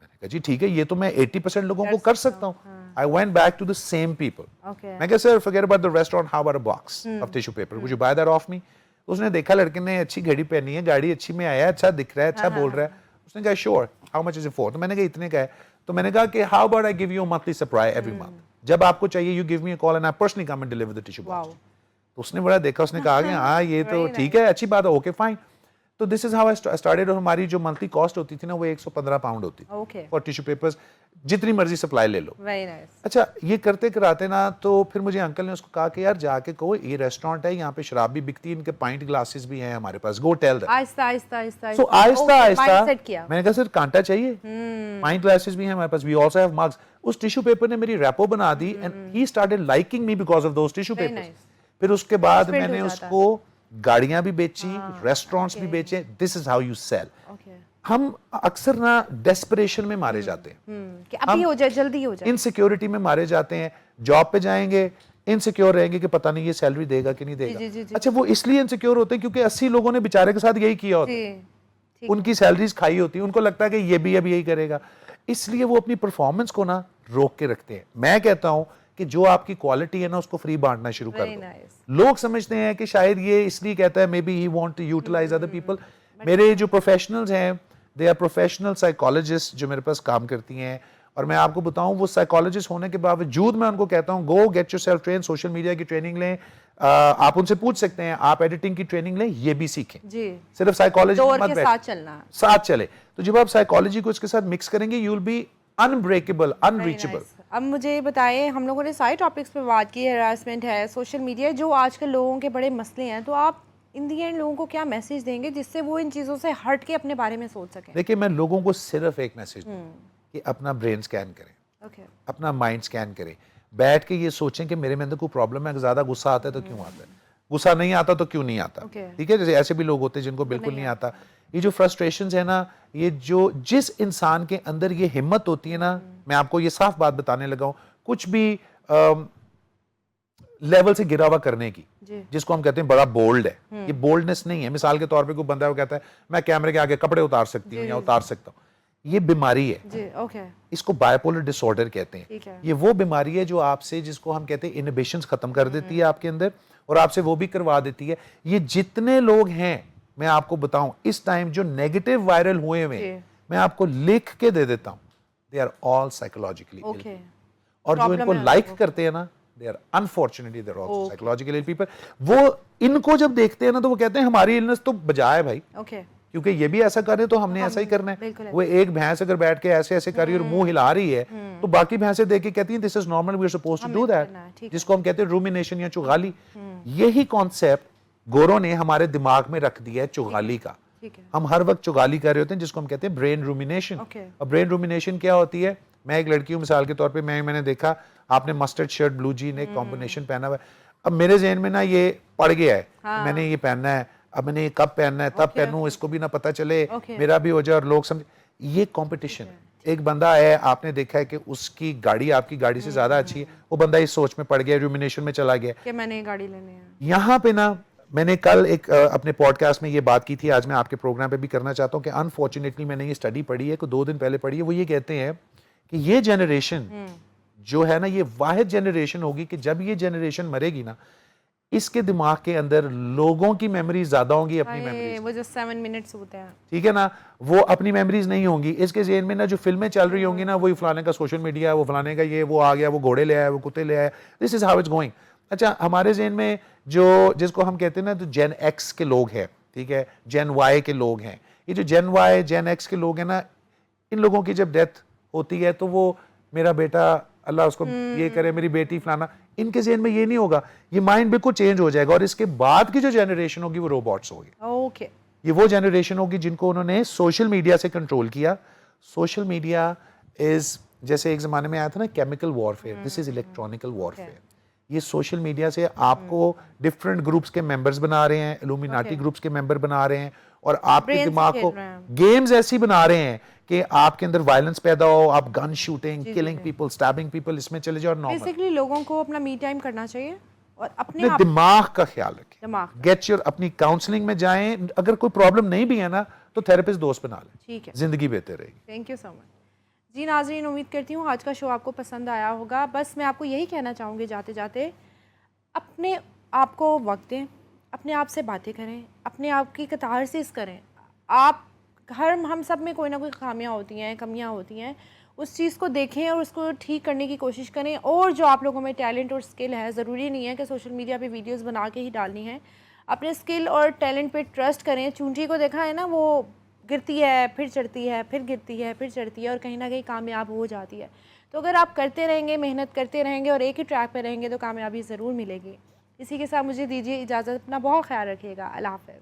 कहा जी ठीक है, ये तो मैं 80% लोगों को कर सकता हूँ। I went back to the same people. मैं कहा sir forget about the restaurant, how about a box of tissue paper? Would you buy that off me? उसने देखा लड़के ने अच्छी घड़ी पहनी है, गाड़ी अच्छी में आया, अच्छा दिख रहा है, अच्छा बोल रहा है। उसने कहा sure, how much is it for? तो मैंने कहा इतने का है। तो मैंने कहा कि how about I give you a monthly supply every month? जब आपको चाहिए you give me a call and I personally come and deliver the tissue box. तो उसने बड़ा देखा, उसने कहा कि हाँ ये तो ठीक है, अच्छी बात है, ओके फाइन। तो this is how I started. और हमारी जो मंथली कॉस्ट होती थी ना वो 115 पाउंड होती थी फॉर टिश्यू पेपर्स, जितनी मर्जी सप्लाई ले लो। अच्छा, ये करते कराते ना तो फिर मुझे अंकल ने उसको कहा कि यार जाके कहो ये रेस्टोरेंट है, यहाँ पे शराब भी बिकती है, इनके पाइंट ग्लासेस भी हैं हमारे पास, go tell them. Aahista Aahista मैंने कहा सर कांटा चाहिए, पाइंट ग्लासेस भी हैं हमारे पास, वी आल्सो हैव मग्स। उस टिश्यू पेपर ने मेरी रैपो बना दी and he started liking me because of those tissue papers. फिर उसके बाद मैंने उसको गाड़ियां भी बेची, रेस्टोरेंट्स भी बेचे। This is how you sell. हम अक्सर ना डेस्परेशन में मारे जाते हैं कि अभी हो जाए, जल्दी हो जाए, इनसिक्योरिटी में मारे जाते हैं। जॉब पे जाएंगे इनसिक्योर रहेंगे कि पता नहीं ये सैलरी देगा कि नहीं देगा। अच्छा, वो इसलिए इनसिक्योर होते हैं क्योंकि 80 लोगों ने बेचारे के साथ यही किया होता है, उनकी सैलरीज खाई होती है, उनको लगता है कि ये भी अब यही करेगा, इसलिए वो अपनी परफॉर्मेंस को ना रोक के रखते हैं। मैं कहता हूं कि जो आपकी क्वालिटी है ना उसको फ्री बांटना शुरू कर दो। लोग समझते हैं कि शायद ये इसलिए कहता है maybe he want to utilise other people. मेरे जो प्रोफेशनल्स हैं दे आर प्रोफेशनल साइकोलॉजिस्ट जो मेरे पास काम करती हैं, और मैं आपको बताऊं वो साइकोलॉजिस्ट होने के बावजूद मैं उनको कहता हूं गो get yourself train, social media की ट्रेनिंग लें। आप उनसे पूछ सकते हैं, आप एडिटिंग की ट्रेनिंग लें, ये भी सीखें जी। सिर्फ साइकोलॉजी मत साथ चले। तो जब आप साइकोलॉजी को इसके साथ मिक्स करेंगे you will be unbreakable, unreachable. अब मुझे बताएं, हम लोगों ने सारे टॉपिक्स पे बात की, हरासमेंट है, सोशल मीडिया, जो आजकल लोगों के बड़े मसले हैं, तो आप इन दी एंड लोगों को क्या मैसेज देंगे जिससे वो इन चीज़ों से हट के अपने बारे में सोच सकें? देखिए मैं लोगों को सिर्फ एक मैसेज दूँ कि अपना ब्रेन स्कैन करें, ओके, अपना माइंड स्कैन करें, बैठ के ये सोचें कि मेरे में अंदर कोई प्रॉब्लम है, ज़्यादा गुस्सा आता है तो क्यों आता है, गुस्सा नहीं आता तो क्यों नहीं आता, ठीक है। जैसे ऐसे भी लोग होते हैं जिनको बिल्कुल नहीं आता। ये जो फ्रस्ट्रेशंस है ना, ये जो जिस इंसान के अंदर ये हिम्मत होती है ना, मैं आपको ये साफ बात बताने लगा हूँ, कुछ भी लेवल से गिरा हुआ करने की, जिसको हम कहते हैं बड़ा बोल्ड है, ये बोल्डनेस नहीं है। मिसाल के तौर पे कोई बंदा वो कहता है मैं कैमरे के आगे कपड़े उतार सकती हूँ या उतार सकता हूँ, ये बीमारी है जी, ओके, इसको बायपोलर डिसऑर्डर कहते हैं। ठीक है। ये वो बीमारी है जो आपसे, जिसको हम कहते हैं इनहिबिशंस खत्म कर देती है आपके अंदर, और आपसे वो भी करवा देती है। ये जितने लोग हैं मैं आपको बताऊं इस टाइम जो नेगेटिव वायरल हुए हुए, मैं आपको लिख के दे देता हूं, they are all psychologically ill. और जो इनको लाइक करते हैं ना, they are unfortunately they are also psychologically ill people. वो इनको जब देखते हैं ना तो वो कहते हैं हमारी इलनेस तो बजा है भाई, क्योंकि ये भी ऐसा कर रहे तो हमने ऐसा ही करना है। वो एक भैंस अगर बैठ के ऐसे ऐसे कर रही है और मुंह हिला रही है तो बाकी भैंसें देख के कहती हैं this is normal, we are supposed to do that, जिसको हम कहते हैं रूमिनेशन या चुगाली। यही कॉन्सेप्ट गोरों ने हमारे दिमाग में रख दिया है चुगाली का। हम हर वक्त चुगाली कर रहे होते हैं जिसको हम कहते हैं ब्रेन रूमिनेशन। और ब्रेन रूमिनेशन क्या होती है? मैं एक लड़की हूँ मिसाल के तौर पे, मैंने देखा आपने मस्टर्ड शर्ट ब्लू जीन एक कॉम्बिनेशन पहना हुआ है, अब मेरे जहन में ना ये पड़ गया है, मैंने ये पहनना है, अब मैंने ये कब पहनना है, तब पहनूं, इसको भी ना पता चले, मेरा भी हो जाए और लोग समझे। ये कंपटीशन है। एक बंदा है, आपने देखा है कि उसकी गाड़ी आपकी गाड़ी से ज्यादा अच्छी है, वो बंदा इस सोच में पड़ गया, रूमिनेशन में चला गया कि मैंने गाड़ी लेनी है। यहाँ पे ना मैंने कल एक अपने पॉडकास्ट में ये बात की थी, आज मैं आपके प्रोग्राम पे भी करना चाहता हूँ कि अनफॉर्चुनेटली मैंने ये स्टडी पढ़ी है, 2 दिन पहले पढ़ी है। वो ये कहते हैं कि ये जनरेशन जो है ना, ये वाहिद जनरेशन होगी कि जब ये जनरेशन मरेगी ना, इसके दिमाग के अंदर लोगों की मेमोरीज ज्यादा होंगी अपनी मेमोरीज, वो जो 7 मिनट्स होते हैं, ठीक है ना, वो अपनी मेमोरीज नहीं होंगी। इसके जेहन में ना जो फिल्में चल रही होंगी ना, वही फलाने का सोशल मीडिया, वो फलाने का ये, वो आ गया, वो घोड़े ले आया, वो कुत्ते ले आया, this is how it's going. अच्छा, हमारे जेहन में जो, जिसको हम कहते हैं ना, तो जेन एक्स के लोग हैं, ठीक है, जेन वाई के लोग हैं, ये जो जेन वाई जेन एक्स के लोग हैं ना, इन लोगों की जब डेथ होती है तो वो मेरा बेटा अल्लाह उसको ये करे, मेरी बेटी फलाना, इनके जेहन में ये नहीं होगा, ये माइंड बिल्कुल चेंज हो जाएगा। और इसके बाद की जो जनरेशन होगी वो रोबोट्स होगी। ओके, ये वो जनरेशन होगी जिनको उन्होंने सोशल मीडिया से कंट्रोल किया। सोशल मीडिया इज, जैसे एक जमाने में आया था ना chemical warfare, this is electronical warfare. ये सोशल मीडिया से आपको डिफरेंट ग्रुप्स के मेंबर्स बना रहे हैं, इल्यूमिनाटी ग्रुप्स के मेंबर बना रहे हैं, और आपके दिमाग को गेम्स ऐसी बना रहे हैं कि आपके अंदर वायलेंस पैदा हो, आप gun shooting, killing people, stabbing people, इसमें चले जाओ। नॉर्मल बेसिकली लोगों को अपना मी टाइम करना चाहिए और अपने दिमाग का ख्याल रखें, गेट योर, अपनी काउंसलिंग में जाएं। अगर कोई प्रॉब्लम नहीं भी है ना तो थेरेपिस्ट दोस्त बना लें, ठीक है, जिंदगी बेहतर रहेगी। थैंक यू सो मच जी। नाज़रीन, उम्मीद करती हूँ आज का शो आपको पसंद आया होगा। बस मैं आपको यही कहना चाहूँगी जाते जाते, अपने आप को वक्त दें, अपने आप से बातें करें, अपने आप की कैथारसिस करें। आप हम सब में कोई ना कोई खामियां होती हैं, कमियां होती हैं, उस चीज़ को देखें और उसको ठीक करने की कोशिश करें। और जो आप लोगों में टैलेंट और स्किल है, ज़रूरी नहीं है कि सोशल मीडिया पे वीडियोस बना के ही डालनी है। अपने स्किल और टैलेंट पे ट्रस्ट करें। चूंटी को देखा है ना, वो गिरती है, फिर चढ़ती है, फिर गिरती है, फिर चढ़ती है, और कहीं ना कहीं कामयाब हो जाती है। तो अगर आप करते रहेंगे, मेहनत करते रहेंगे और एक ही ट्रैक पे रहेंगे तो कामयाबी ज़रूर मिलेगी। इसी के साथ मुझे दीजिए इजाज़त। अपना बहुत ख्याल रखिएगा। अल्लाह हाफ़िज़।